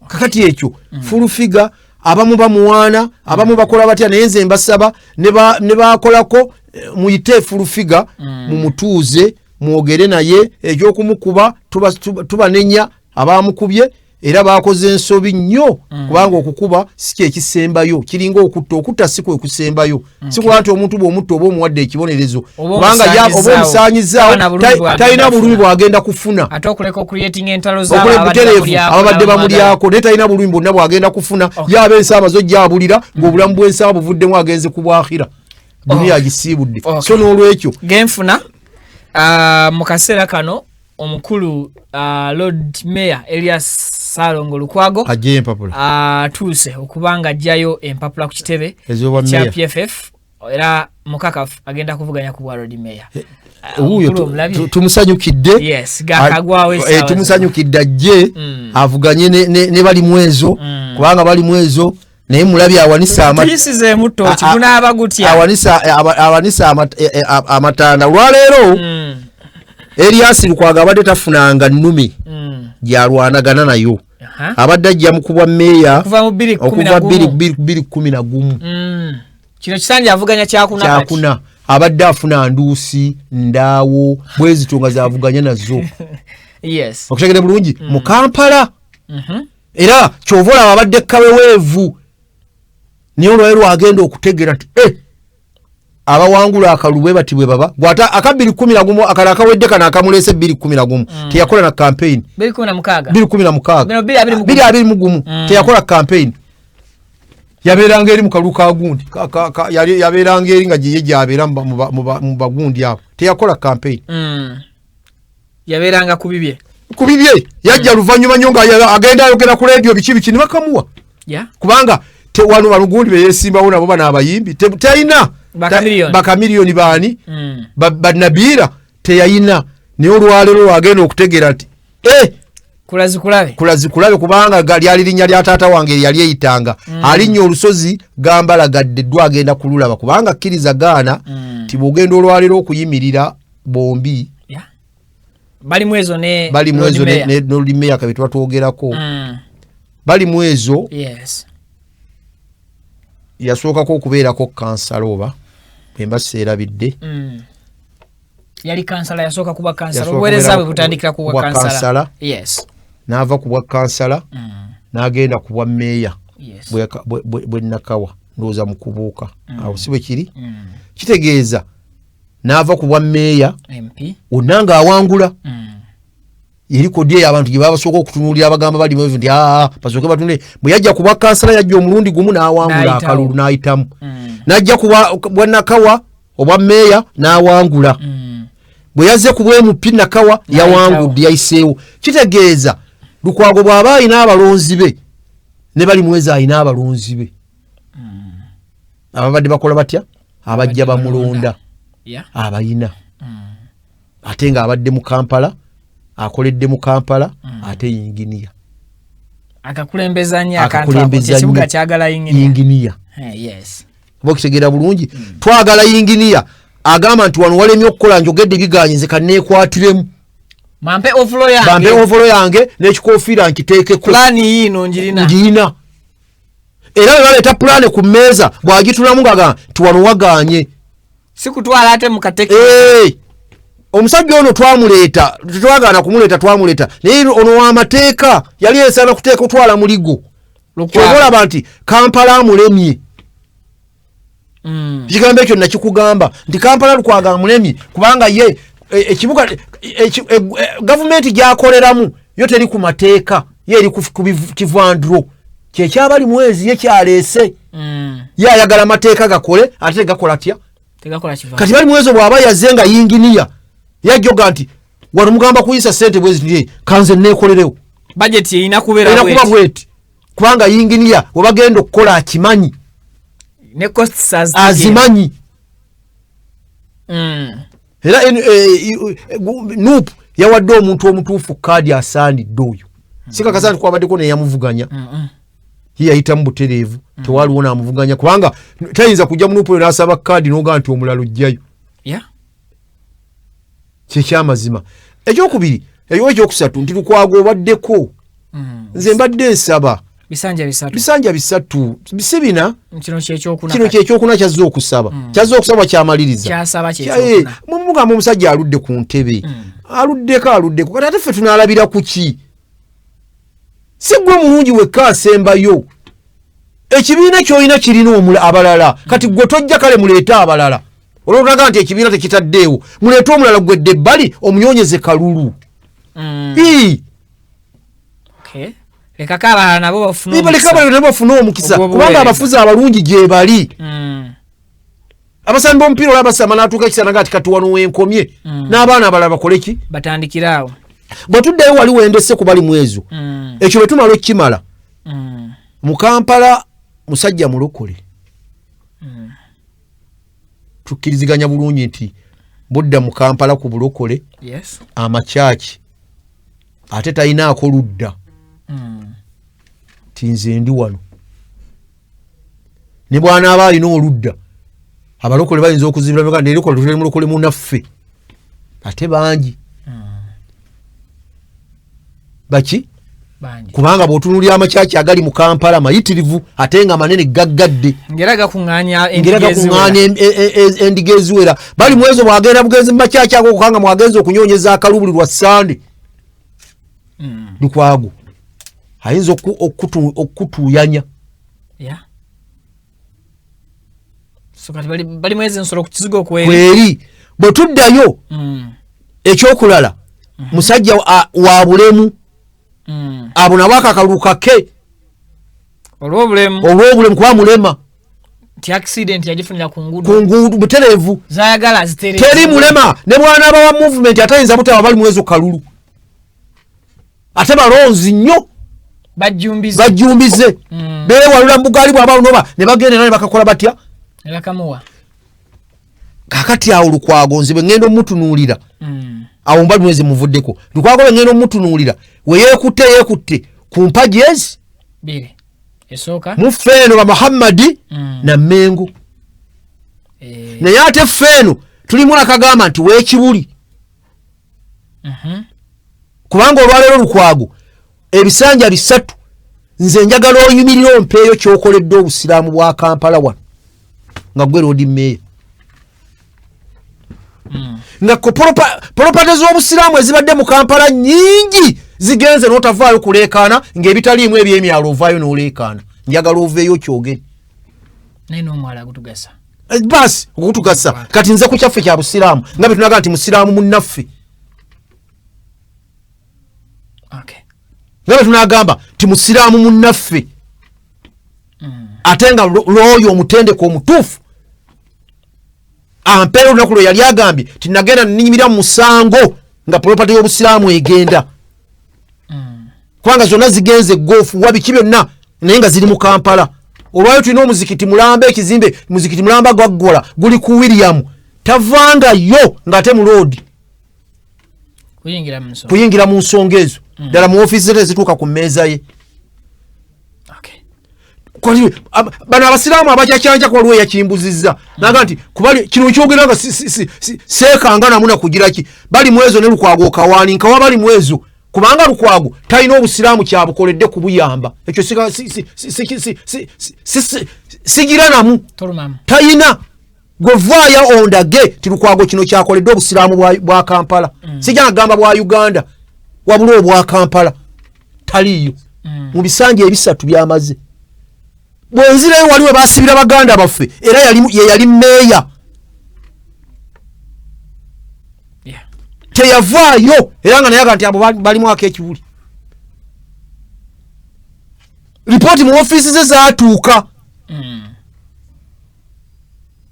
kakati ekyo fulufiga abamu bamuwaana abamu bakola batya naye nze mbasaba ne bakolako muyite fulufiga mumutuuze mwogere naye ekyokumukuba tubanenya abamukubye era bakoze ensobi nnyo kubanga okukuba si kyekisembayo kiringa okutta si kwe kusembayo si kuba nti omuntu bw'omutta oba omuwadde ekibonerezo kubanga oba omusaanyizaawo talina bulumi bw'agenda kufuna ate okuleka okuleetinga entalo butereevu ababadde bamulyako naye talina bulumi bwonna bw'agenda kufuna yaba ensaaba zo gyabulira ng'obulamu bw'ensaaba buvuddemu agenze ku bwakira duniya agisiibudde so n'olwekyo genfuna mu kaseera kano omukulu Lord Mayor Elias Salongo Lukwago atuuse okubanga ajjayo empapula ku kitebe kya PFF era mukakafu agenda kuvuganya ku bwa Lord Mayor tumusanyukidde tumusanyukidde ajje avuganye ne bali mwezo kubanga bali mwezo naye mulabi awanisa amatanda olwaleero Elias Lukwago abadde tafunanga nnumi gyalwanagana nayo abadde ajja mukubwa meeya okuva 2011 kino kisanja avuganya kyakuna abadde afuna nduusi ndaawo bwezitonga zavuganya nazo okutegere bulungi mu Kampala era kyovola abadde kaweweevu niyo lwero agenda okutegera ati abawangula akalubwe batibwe baba gwata aka 2011 akala akawedde kana akamulese 2011 teyakola na campaign 2016 teyakola campaign yaberanga eri mu kaluka gundi yaberanga eri nga giye gyabera mu bagundi abo teyakola campaign yaberanga kubibye yajja luvanyuma nyonga agenda ayogera ku radio biki nibakamuwa kubanga wano balugundi beyesimbawo nabo bana abayimbi teyina bakamiliyoni baani banabira teyayina niyo lwalero agenda okutegera ati kulazikulabe kubanga lyali linnya lya taata wange yali eyitanga alinnya olusozi gambalagadde ddwa agenda kululaba kubanga kkiriza gaana tibugenda olwalero okuyimirira bombi bali mwezo ne nolimeya kabitwa twogerako bali mwezo yasookako okubeerako kansala oba bwemba seerabidde yali kansala yasooka kuba kansala obuweereza bwe butandikira kuwa kansala n'ava ku bwa kansala n'agenda ku bwa meeya bwe nakawa ndowooza mu kubuuka awo si bwe kiri kitegeeza n'ava ku bwa meeya wonna ng'awangula erikodi eyo abantu gye baba basooka okutunuulira abagamba bali mu nti basooke batunule bwe yajja ku bwa kansala yajja omulundi gumu n'awangula akalulu n'ayitamu n'ajja ku bwa nakawa obwa meeya n'awangula bwe yazze ku bwemupi nakawa yawangudde yayiseewo kitegeeza Lukwago bw'aba alina abalonzi be ne bali mwezi alina abalonzi be ababadde bakola batya abajja bamulonda abayina ate nga abadde mu Kampala akoledde mu Kampala ate yinginiya akakulembeza nnyo akantu ekibuga kyagala yinginiya bokitegeera bulungi twagala yinginiya agamba nti wano walemye okukola njogedde biganyize kanneekwatiremu bampe ovolo yange n'ekikofiira nkiteekeko pulaani yiino njirina era bwe baleeta pulaani ku mmeeza bw'agitulamu ngagamba nti wano waganye sikutwala ate mukateke omusajja ono twamuleeta tetwagaana kumuleeta twamuleeta naye ono w'amateeka yali esaana kuteeka otwala muligo kyobolaba nti Kampala amulemye kigambo ekyo nakikugamba nti Kampala Lukwago amulemye kubanga ye ekibuga gavumenti gyakoleramu yo teri ku mateeka ye eri ku kivandro kyekyabali mwezi ye kyaleese ye ayagala mateeka gakole ate tegakola tya kati bali mwezi bw'aba yazze nga yinginiya yajjoga nti wano mugamba kuyisa ssente bwezi ndiye kanze neekolerewo budget erina kuba bweti kubanga yinginiya we bagenda okukola akimanyi ne costs azimanyi era nup yawadde omuntu omutuufu kaadi asaanidde oyo sikakasa nti kwabaddeko neyamuvuganya yayita mu butereevu tewaliwo naamuvuganya kubanga tayinza kujja mu nupu oyo n'asaba kaadi n'ogaa nti omulala ojjayo kyekyamazima ekyokubiri ekyokusatu nti Lukwago obaddeko nze mbadde nsaba bisanja bisatu bisibina kino kyekyokuna kyazze okusaba kyamaliriza mumugamba omusajja aludde ku ntebe aluddeko kati ate ffe tunaalabira ku ki si gwe mulungi wekka asembayo ekibiina kyolina kirina abalala kati gwe tojja kale muleete abalala olwotaga nti ekibiina tekitaddeewo muleete omulala gwedde ebbali omunyonyeze kalulu lekako abalala nabo bafune omukisa kubanga abafuzi abalungi gye bali abasambi b'omupiira olabasamba n'atuuka ekisana nga ati kati wano wenkomye n'abaana abalala bakole ki batandikiraawo bwe tuddeyo wali wendese ku bali mwezo ekyo bwe tumala okkimala mu Kampala musajja mulokole tukkiriziganya bulungi nti budda mu Kampala ku bulokole amakyaki ate talinaako ludda tinze ndi wano ne bw'anaaba alina oludda abalokole bayinza okuzimbira nerikola mulokole munaffe ate bangi baki kubanga bw'otunulira amakyaki agali mu Kampala mayitirivu ate nga manene gaggadde ngera gakuŋŋaanya endiga eziwera bali mwezo bwagenda bugenzi mu makyaki ago okukanga mwagenza okunyonyeza akalubuli lwa Sande Lukwago ayinza okutuyanya so kati bali mwezi nsolo ku kizigo kweri bwe tuddayo ekyokulala musajja wa bulemu abo nabo akalulu kake olw'obulemu kuba mulema ti accident yagifunira ku nguudo butereevu zayagala zitereze teri mulema ne bwana abawa movement atayinza butaba bali mwezi kalulu ate balonzi nnyo bajjumbize beewalula mu bugaali bw'abawo noba ne bagenda ne bakakola batya ne bakamuwa kakati awo Lukwago nze bwe ngenda omutunuulira awo mbali mwezi muvuddeko Lukwago bwe ngenda omutunuulira we yeekutte ku mpagi ezi bire esooka mu feeno ba Muhammadi na Mmengo naye ate feeno tulimu nakagamba nti weekibuli kubanga olwaleero Lukwago ebisanja bisatu nze njagala oyumirira ompeeyo kyokoledde obusiraamu bwa Kampala wano nga gwe road mayor nga propate z'obusiraamu ezibadde mu Kampala nyingi zigenze n'otavaayo kuleekaana ng'ebitaliimu eby'emyalo ovaayo n'oleekaana njagala oveeyo kyogere naye n'omwala agutugasa basi okutugasa kati nze ku kyaffe kya busiraamu nga bwe tunaga nti musiraamu munnaffe nga bwe tunagamba nti musiraamu munnaffe ate nga lwoyo omutendeko omutuufu ampeera olunaku lwe yali agambye tinagenda ninyimira mu musango nga propati y'obusiraamu egenda kubanga zonna zigenze goofu wabiki byonna naye nga ziri mu Kampala olwayo tulina omuzikiti mulamba ekizimbe muzikiti mulamba gwaggula guli ku William tavangayo ng'ate mu loodi kuyingira mu nsonga ezo ddala mu ofiisi ze tezituuka ku mmeeza ye bano abasiraamu abacacyanja kwa lwe yakimbuzizza naga nti kubali kino kyogera nga seekanga namuna kugiraki bali mwezo ne Lukwago okawaani nkawa bali mwezo kubanga Lukwago talina obusiraamu kyabukoledde kubuyamba ekyo sigira namu talina gwevaya ondage ti Lukwago kino kyakoledde obusiraamu bwa Kampala sijja nagamba bwa Uganda wabula obwa Kampala taliyo mu bisanja ebisatu byamaze bwenzirayo waliwe basibira baganda baffe era yali meeya teyavaayo era nga nayaga nti abo balimu ak'ekibuli ripooti mu ofiisi ze zaatuuka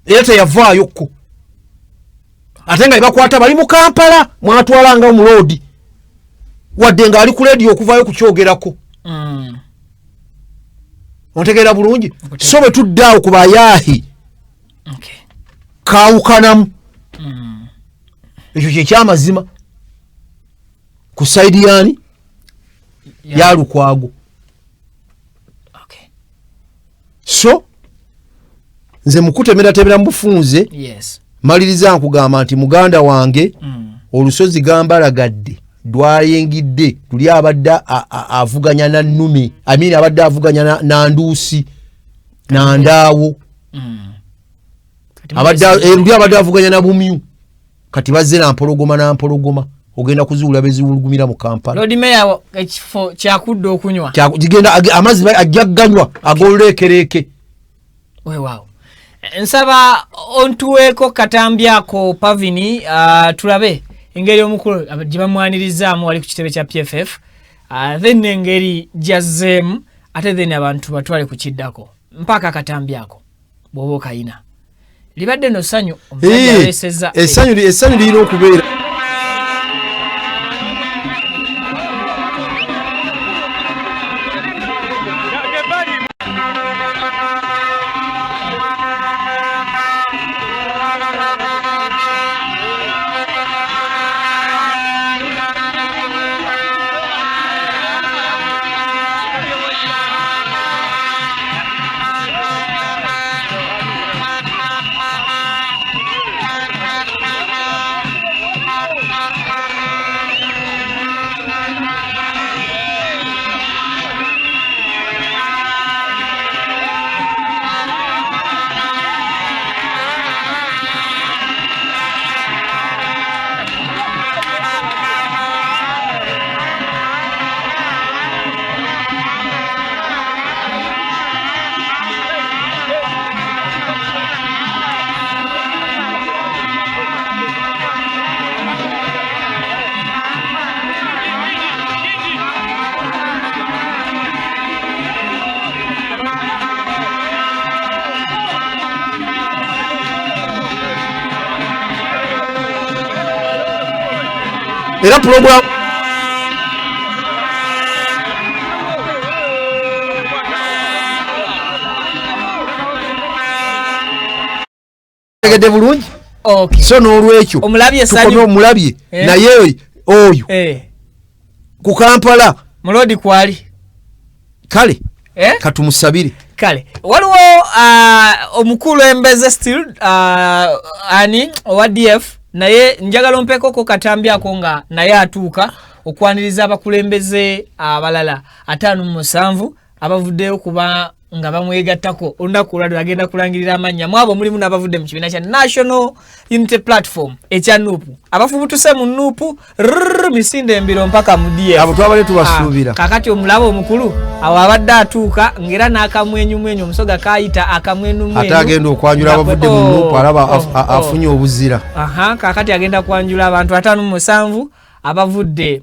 era teyavaayokko ate nga ebakwata bali mu Kampala mwatwalanga mu loodi wadde nga ali ku leediyo okuvaayo kukyogerako ontegeera bulungi so bwe tuddaawo ku bayaahi kaawukanamu ekyo kyekyamazima ku saidi yaani ya Lukwago so nze mukutemera mu bufunze maliriza nkugamba nti muganda wange olusozi gambalagadde dwayengidde tuli abadde avuganya na Nnume amini abadde avuganya na Nduusi na Ndaawo abadde avuganya na Bumyu kati bazze na mpologoma ogenda kuzuula beziwulugumira mu Kampala Lord Mayor ekifo kyakudde okunywa gigenda amazzi ajjagganywa agolleekereeke weewaawo nsaba ontuweeko katambyako Pavini tulabe engeri omukulu gye bamwanirizaamu wali ku kitebe kya PFF then engeri gyazzeemu ate then abantu batwale ku kiddako mpaka akatambyako bw'oba okayina libadde no ssanyu omusajja aleesezza essanyu lirina okubeera era program tegede bulungi. Okay. So n'olwekyo omulabye tukomye omulabye naye oyo ku Kampala mulodi kwali kale katumusabire kale waliwo omukulu embeze still ani owa DF naye njagala ompekoko katambyako nga naye atuuka okwaniriza abakulembeze abalala 57 abavuddeyo kuba nga bamwegattako olunaku olwadde agenda kulangirira amannya mwabo mulimu n'abavudde mu kibiina kya National Unity Platform ekya nuupu abafubutuse mu nuupu misinde embiro mpaka mu DF abo twabale tubasuubira kakati omulabo omukulu awo abadde atuuka ngera n'akamwenyumwenyu omusoga kayita akamwenyumwenyu ate agenda okwanjula abavudde mu nuupu alaba afunye obuzira kakati agenda kwanjula abantu 57 abavudde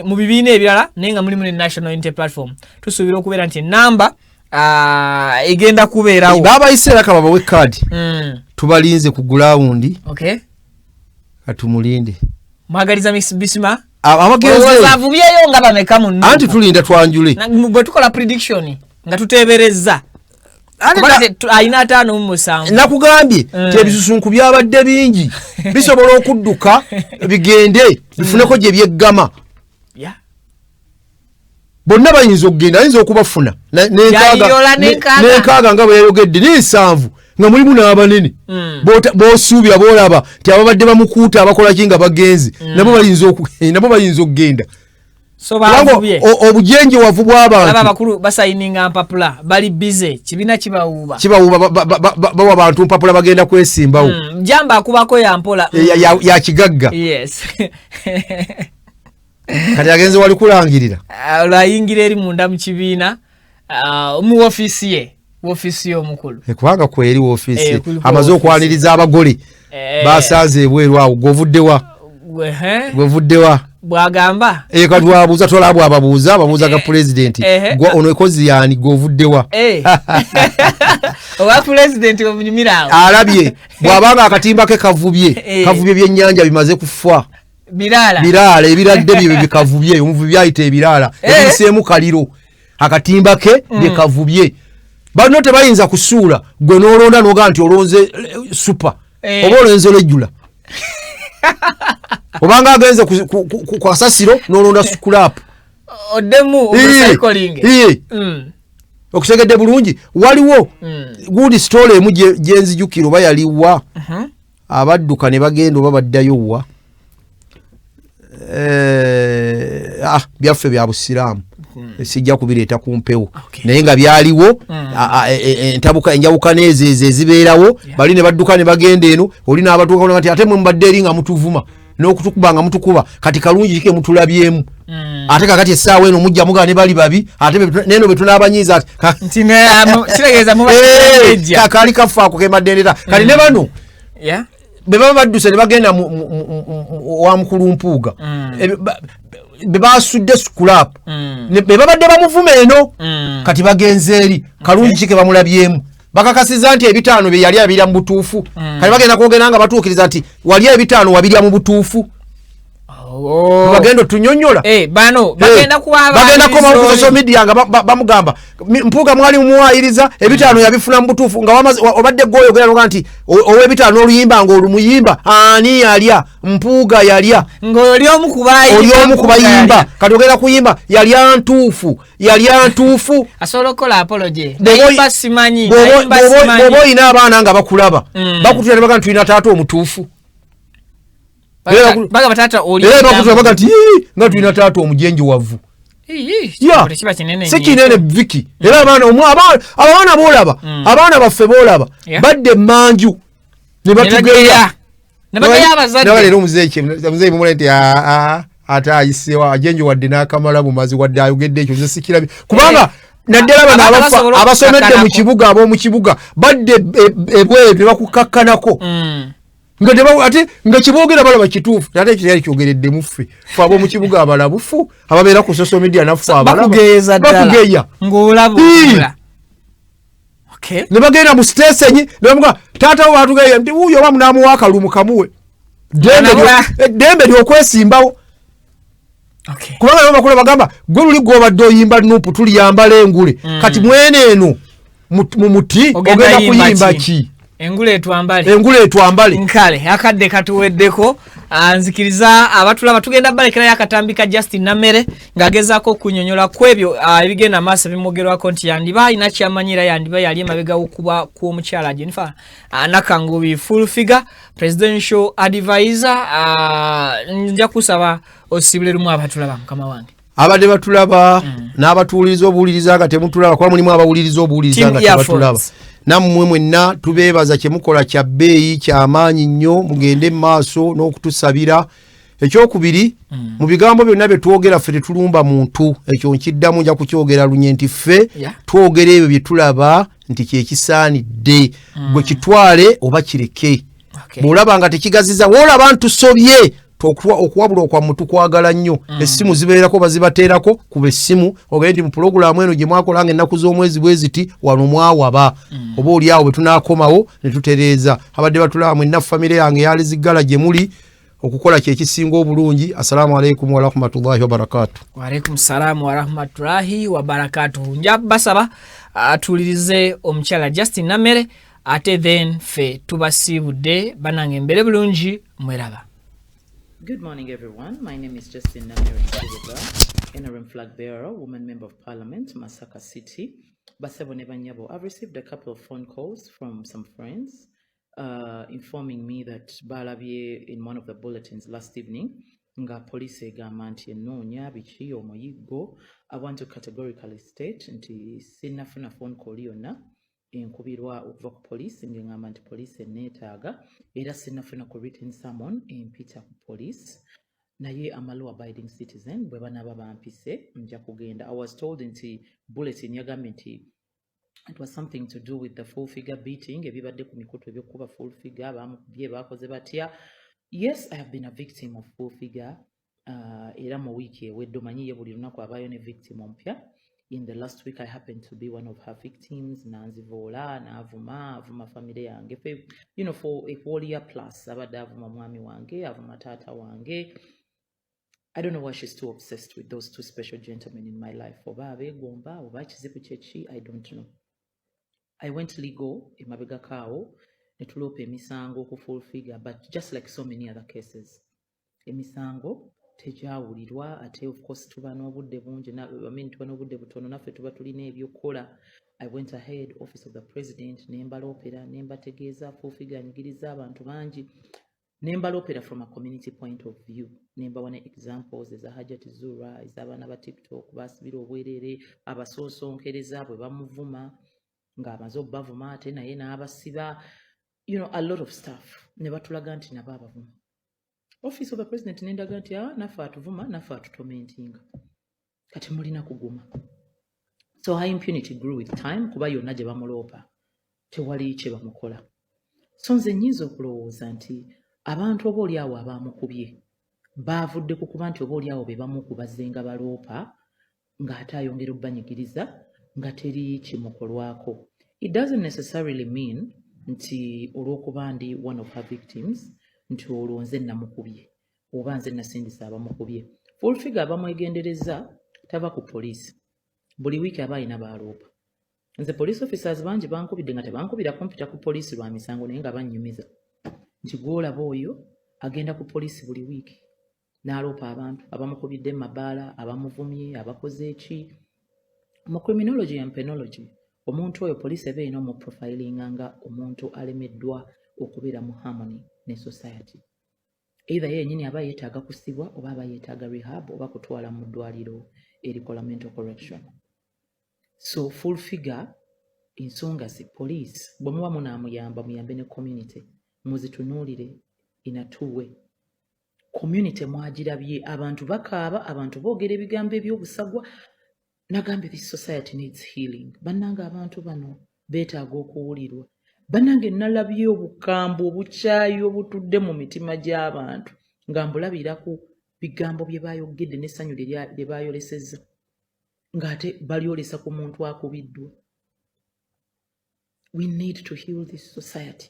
mu bibiina ebirala naye nga mulimu ne National Unity Platform tusuubira okubeera nti namba egenda kubeerawo baabayise era kaba bawe kaadi tubalinze ku gulawundi katumulinde mwagaliza bisima abagenzavubyeyo nga bameka mu nuupu anti tulinda twanjule bwe tukola prediction nga tuteeberezza ayina 57 nakugambye tebisusunku byabadde bingi bisobola okudduka bigende bifuneko gye byeggama bonna bayinza okugenda ayinza okubafuna n'enkaaga nga bwe yayogedde n'7 nga mulimu n'abanene b'osuubira b'olaba nti ababadde bamukuuta abakola ki nga bagenzi nabo bayinza okugenda obujenjewavu bw'abantu abakulu basayininga mpapula bali bize kibiina kibawuuba bawa abantu mpapula bagenda kwesimbawo jamba akubako yampola ya kigagga kati agenze wali kulangirira olwayingira eri munda mu kibiina mu woofiisi ye omukulu kubanga kweri woofiisi amaze okwaniriza abagole basanze ebweru awo gwevuddewa bwagamba kati wabuuza tolabwa ababuuza ga pulezidenti ono ekozi yani gwovuddewa owa pulezidenti omunyumirawo alabye bw'abanga akatimba ke kavubye byennyanja bimaze kufa biraala ebiradde bye bikavubye omuvubi byayita ebiraala ebiseemu kaliro akatimba ke byekavubye bano tebayinza kusuula gwe n'olonda n'oga nti olonze supa oba olonze olejjula obanga agenze ku kasasiro n'olonda sukulapu oddemu okutegedde bulungi waliwo good story emu gyenzijukira oba yaliwa abadduka ne bagenda oba baddayo wa byaffe bya busiraamu sijja kubireeta ku mpewo naye nga byaliwo enjawukana ezo ezibeerawo bali ne badduka ne bagenda eno oli n'abatuuka nti ate mwe mubadde eri nga mutuvuma n'okutukuba nga mutukuba kati kalungi kike mutulabyemu ate kakati essaawa eno mujja mugaa ne bali babi ate neno bwe tunaabanyiiza kaali kafaako kemaddendeta kati ne bano bwe baba badduse ne bagenda wa mukulu mpuuga be basudde sukulapu be babadde bamuvuma eno kati bagenze eri kalungi kike bamulabyemu bakakasiza nti ebitaano bye yali abirya mu butuufu kati bagenda kwogera nga batuukiriza nti wali ebitaano wabirya mu butuufu bagenda tunyonyola bagenda ku social media nga bamugamba mpuuga mwali mumuwayiriza ebitaano yabifuna mu butuufu nga obadde gwoyogera noga nti ow'ebitaano oluyimba nga olumuyimba ani yalya mpuuga yalya ng'oli omu kubayimba kati ogenda kuyimba yalya ntuufu asobola okukola apology bw'oba oyina abaana nga bakulaba bakutula ne baga nti tulina taata omutuufu baga nti nga tulina taata omujenjuwavu si kinene viki era abaana boolaba abaana baffe boolaba badde emanju ne batugenda nabalera omuzeeyi mumula nti ate ayisewa ajenjuwadde n'akamala bumazi wadde ayogedde ekyo nze sikirabye kubanga naddala bano abasomedde mu kibuga ab'omu kibuga badde ebweru ne bakukakkanako nga kiboogera balaba kituufu ate ekyo yali kyogeredde muffe fe ab'omu kibuga abalabufu ababeera ku social media naffe abalaba ne bagenda mu sitesenyi ne bamuga taata wo batugeye nti wuuyo oba munaamuwa akalumu kamuwe dembe lyokwesimbawo Okay. Kubanga baba bakula bagamba gwe luli gwobadde oyimba nupu tuliyambala engule. Kati mwene eno mu muti ogenda kuyimba ki? Engule etwambale. Nkale akadde katuweddeko. Nzikiriza abatulaba tugenda balekera yakatambika Justin Namere ngagezaako kunyonyola kwebyo ebigenda maaso bimogerwako nti yandiba ina kyamanyira yandiba yali emabega okuba kw'omukyala Jennifer Nakangubi full figure presidential advisor. Nja kusaba osibulemu abatulaba mukama wange. Abadde batulaba n'abatuuliriza obuwuliriza nga temutulaba kwa mulimu abawuliriza obuwuliriza nga tebatulaba. Nammwe mwenna tubeebaza kye mukola kya bbeeyi ky'amaanyi nnyo mugende maaso n'okutusabira. Ekyokubiri mu bigambo byonna bye twogera ffe tetulumba muntu, ekyo nkiddamu nja kukyogera lunye nti ffe twogera ebyo bye tulaba nti kyekisaanidde gwe kitwale oba kireke. Bw'olaba nga tekigaziza woolaba ntusobye okuwabula okwa mutu kwagala nnyo. Essimu zibeerako bazibateerako kuba essimu ogende nti mu pulogulaamu eno gye mwakolanga ennaku z'omwezi bweziti wano mwawaba oba oli awo bwe tunaakomawo ne tutereeza. Abadde batulaba mwenna famire yange yali ziggala gye muli okukola kye kisinga obulungi. Assalamu alaikum wa rahmatullahi wa barakatuh. Wa alaikum salaam wa rahmatullahi wa barakatuh. Nja basaba atuulirize omukyala Justin Namere ate then fe tubasiibudde banange mbere bulungi mweraba. Good morning, everyone. My name is Justin Namere Nkurubuga, NRM flag bearer, woman member of parliament, Masaka City, Basebo Nebanyabo. I've received a couple of phone calls from some friends informing me that balabye in one of the bulletins last evening, nga police egamba nti ennoonya biki omuyiggo. I want to categorically state nti sinnafuna phone call yonna enkubirwa okuva ku police ng'engamba nti police enneetaaga era sinnafuna ku written summon empita ku police naye I'm a law abiding citizen bwe banaaba bampise nja kugenda. I was told nti bulletin yagambye nti it was something to do with the full figure beating ebibadde ku mikutu ebyokuba full figure bamukubye baakoze batya. Yes, I have been a victim of full figure era mu wiiki ewedde omanyiye buli lunaku abaayo ne victim ompya. In the last week, I happened to be one of her victims. Nanzivola, avuma family yange. You know, for a whole year plus, abadde avuma mwami wange, avuma tata wange. I don't know why she's too obsessed with those two special gentlemen in my life. Oba abegomba, oba kizibu chechi, I don't know. I went legal, emabega kawo, netulopa emisango ku full figure, but just like so many other cases. Emisango, tejawulirwa ate of course tuba n'obudde bungi tuba n'obudde butono naffe tuba tulina ebyokukola. I went ahead office of the president nembaloopera nembategeeza full figure anyigiriza abantu bangi nembaloopera from a community point of view nembawa ne examples eza Hajati Zura ez'abaana ba TikTok basibira obwerere abasoosonkereza bwe bamuvuma ng'amaze obbavuma ate naye n'abasiba, you know, a lot of stuff ne batulaga nti nabo abavuma. Office of the president nendaga nti naffe atuvuma naffe atutomentinga kati mulina kuguma. So her impunity grew with time kuba yonna gye bamuloopa tewali kye bamukola. So nze nnyinza okulowooza nti abantu oba oli awo abamukubye baavudde ku kuba nti oba oli awo be bamukubazze nga baloopa ng'ate ayongera obbanyigiriza nga teri kimukolwako. It doesn't necessarily mean nti olw'okuba ndi one of her victims nti olwo nze namukubye oba nze nasindisa abamukubye. Full figure abamwegendereza tava ku poliisi. Buli wiiki aba alina baaloopa. Nze police officers bangi bankubidde nga tebankubira kumpita ku poliisi lwa misango naye nga bannyumiza. Nti gw'olaba oyo agenda ku poliisi buli wiiki n'aloopa abantu abamukubidde mu mabaala, abamuvumye, abakoze eki. Mu criminology and penology omuntu oyo poliisi eba erina omuprofilinga nga omuntu alemeddwa okubeera mu harmony ne society. Either yennyini aba yeetaaga kusibwa oba aba yeetaaga rehab oba kutwala mu ddwaliro erikola mental correction. So full figure ensonga zi police bwe muba munaamuyamba muyambe ne community muzitunuulire in a two way. Community mwagirabye abantu bakaaba abantu boogera ebigambo eby'obusagwa nagambye this society needs healing. Bannanga abantu bano beetaaga okuwulirwa. Bannange nalabye obukambo obukyayi obutudde mu mitima gy'abantu nga mbulabira ku bigambo bye baayogedde n'essanyu lye baayolesezza ng'ate balyolesa ku muntu akubiddwa. We need to heal this society.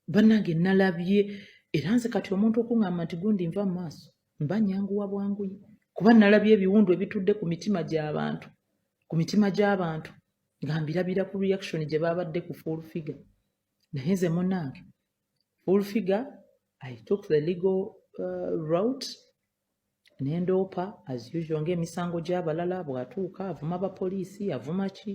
Bannange nalabye era nze kati omuntu okuŋŋamba nti gundi nva mu maaso mba nyanguwa bwanguyi kuba nalabye ebiwundu ebitudde ku mitima gy'abantu nga mbirabira ku reaction gye babadde ku full figure. Naye nze munnange full figure, I took the legal route nendoopa as usual ng'emisango gy'abalala bw'atuuka avuma abapoliisi avuma ki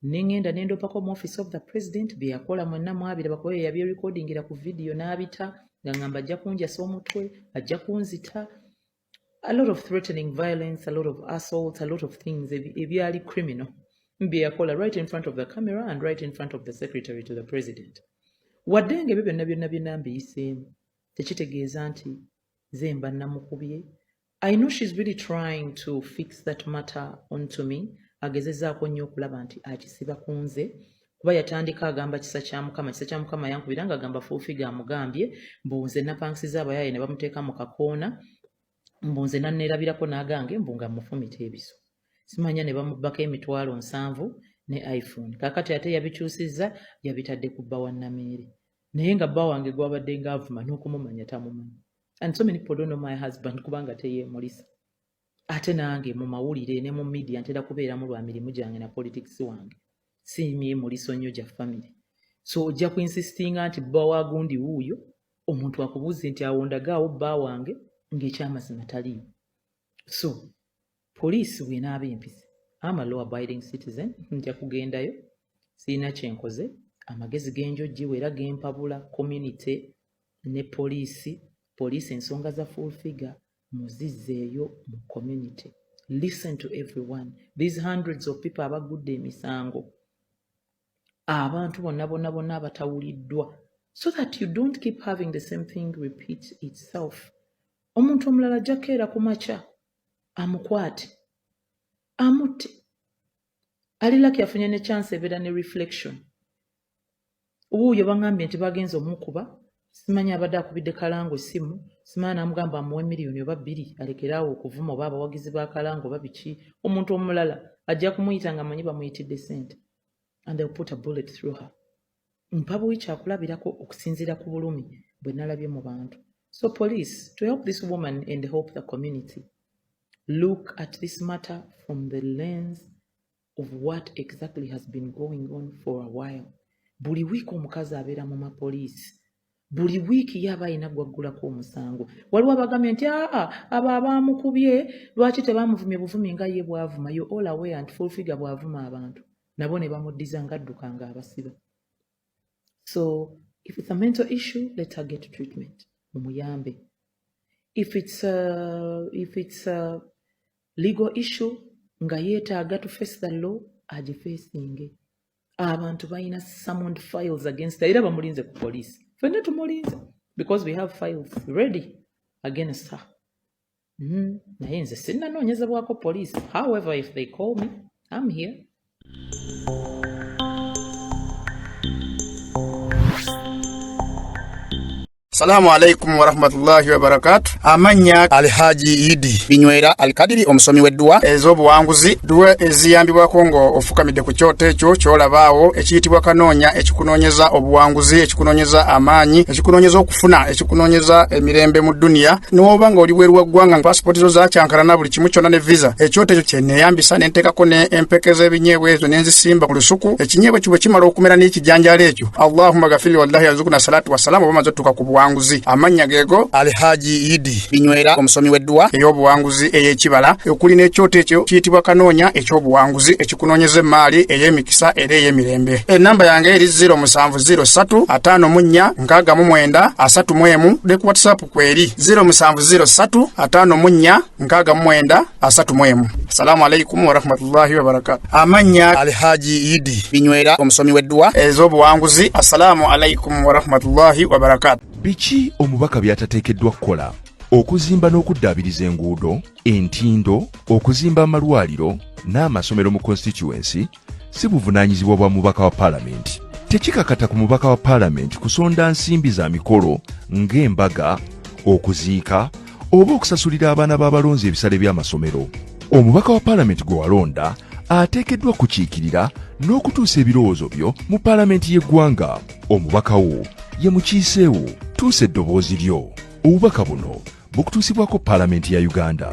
nengenda nendoopako mu office of the president bye yakola mwenna mwabiraba kuba yabye recordingira ku video n'abita nga ngamba ajja kunjasa omutwe ajja kunzita. A lot of threatening violence, a lot of assaults, a lot of things ebyali criminal bye yakola right in front of the camera and right in front of the secretary to the president. Wadde nga ebyo byonna byonna mbiyiseemu tekitegeeza nti ze mba namukubye. I know she's really trying to fix that matter onto me. Agezezaako nnyo okulaba nti akisiba ku nze kuba yatandika agamba kisa kya Mukama yankubira nga agamba full figure amugambye mbu nze napankisiza abayaaye ne bamuteeka mu kakoona mbu nze nanneerabirako n'agange mbu nga mufumita ebiso. Simanya ne bamubbako emitwalo 7 ne iPhone. Kaakati ate yabikyusizza yabitadde ku bba wa Nameere. Naye nga bba wange gwabadde ng'avuma n'okumumanya tamumanyi. And so many people don't know my husband kubanga teyeemulisa. Ate nange mu mawulire ne mu media ntera kubeeramu lwa mirimu gyange na politics wange. Si myemuliso nnyo gya family. So ojja kuinsistinga nti bba wa gundi wuuyo omuntu akubuuze nti awondagaawo bba wange ng'ekyamazima taliiwo. So police bw'enaaba empisi. I'm a law abiding citizen. Nja kugendayo sirina kyenkoze amagezi g'enjoggi era gempabula community ne police ensonga za full figure muzizzeeyo mu community. Listen to everyone. These hundreds of people abagudde emisango abantu bonna abatawuliddwa so that you don't keep having the same thing repeat itself. Omuntu omulala ajja keera ku makya amukwate amutte alilaki afunye ne chance ebeera ne reflection. Wuuyo bangambye nti bagenza omukuba simanyi abadde akubidde Kalango essimu simanyi namugamba amuwe miliyoni oba 2 alekeraawo okuvuma oba abawagizi ba Kalango oba biki. Omuntu omulala ajja kumuyita nga manyi bamuyitidde ssente and they'll put a bullet through her. Mpabuwi kyakulabirako okusinziira ku bulumi bwe nalabye mu bantu. So police, to help this woman and help the community, look at this matter from the lens of what exactly has been going on for a while. Buli wiiki omukazi abeera mu mapoliisi. Buli wiiki yaba ayina gwaggulako omusango. Waliwo abagambye nti abo abaamukubye lwaki tebaamuvumye buvumi nga ye bwavuma. You all aware and full figure bwavuma abantu. Nabo ne bamuddiza ng'adduka nga abasiba. So if it's a mental issue, let her get treatment. Mumuyambe. If it's a legal issue, nga yeetaaga to face the law, agifeesinge. Abantu balina summoned files against her. Era bamulinze ku police. Fenna tumulinze because we have files ready against her. Naye nze sinnanoonyezebwako police. However, if they call me, I'm here. Assalamu alaikum wa rahmatullahi wa barakatuh. Amanya Alhaji Idi Binywera Alkadiri omusomi weddwa ez'obuwanguzi duwe eziyambibwako ngo ofukamidde ku kyoto ekyo kyolabaawo ekiyitibwa kanoonya ekikunoonyeza obuwanguzi ekikunoonyeza amaanyi ekikunoonyeza okufuna ekikunoonyeza emirembe mu dunia n'oba nga oli bweru wa ggwanga passport zo zakyankalana buli kimu kyonna ne visa ekyoto ekyo kyenneeyambisa ne nteekako ne empeke z'ebinyeebwa ezo ne nzisimba ku lusuku ekinyeebwa ekyo bwe kimala okumera n'ekijanjaalo ekyo Allahumma gafiri wallahi yazukuna salatu wassalamu oba maze ottuka ku buwanguzi. Amanya geego Alhaji Idi Binywera omusomi weddwa ey'obuwanguzi ey'ekibala okuli n'ekyoto ekyo kiyitibwa kanoonya eky'obuwanguzi ekikunoonyeza emmaali ey'emikisa era ey'emirembe. Ennamba yange eri 0703546931 ne ku WhatsApp kweri 0703546931. Assalamu alaikum wa rahmatullahi wa barakatuh. Amanya Alhaji Idi Binywera omusomi weddwa ez'obuwanguzi. Assalamu alaikum wa rahmatullahi wa barakatuh. Biki omubaka byatateekeddwa kukola? Okuzimba n'okuddaabiriza enguudo, entindo, okuzimba amalwaliro n'amasomero mu constituency si buvunaanyizibwa bwa mubaka wa paalamenti. Tekikakata ku mubaka wa paalamenti kusonda nsimbi za mikolo ng'embaga, okuziika oba okusasulira abaana b'abalonzi ebisale by'amasomero. Omubaka wa paalamenti gwe walonda ateekeddwa kukiikirira n'okutuusa ebirowoozo byo mu paalamenti y'eggwanga. Omubaka wo ye mukiiseewo. Tuuse eddoboozi lyo. Obubaka buno bukutuusibwako paalamenti ya Uganda.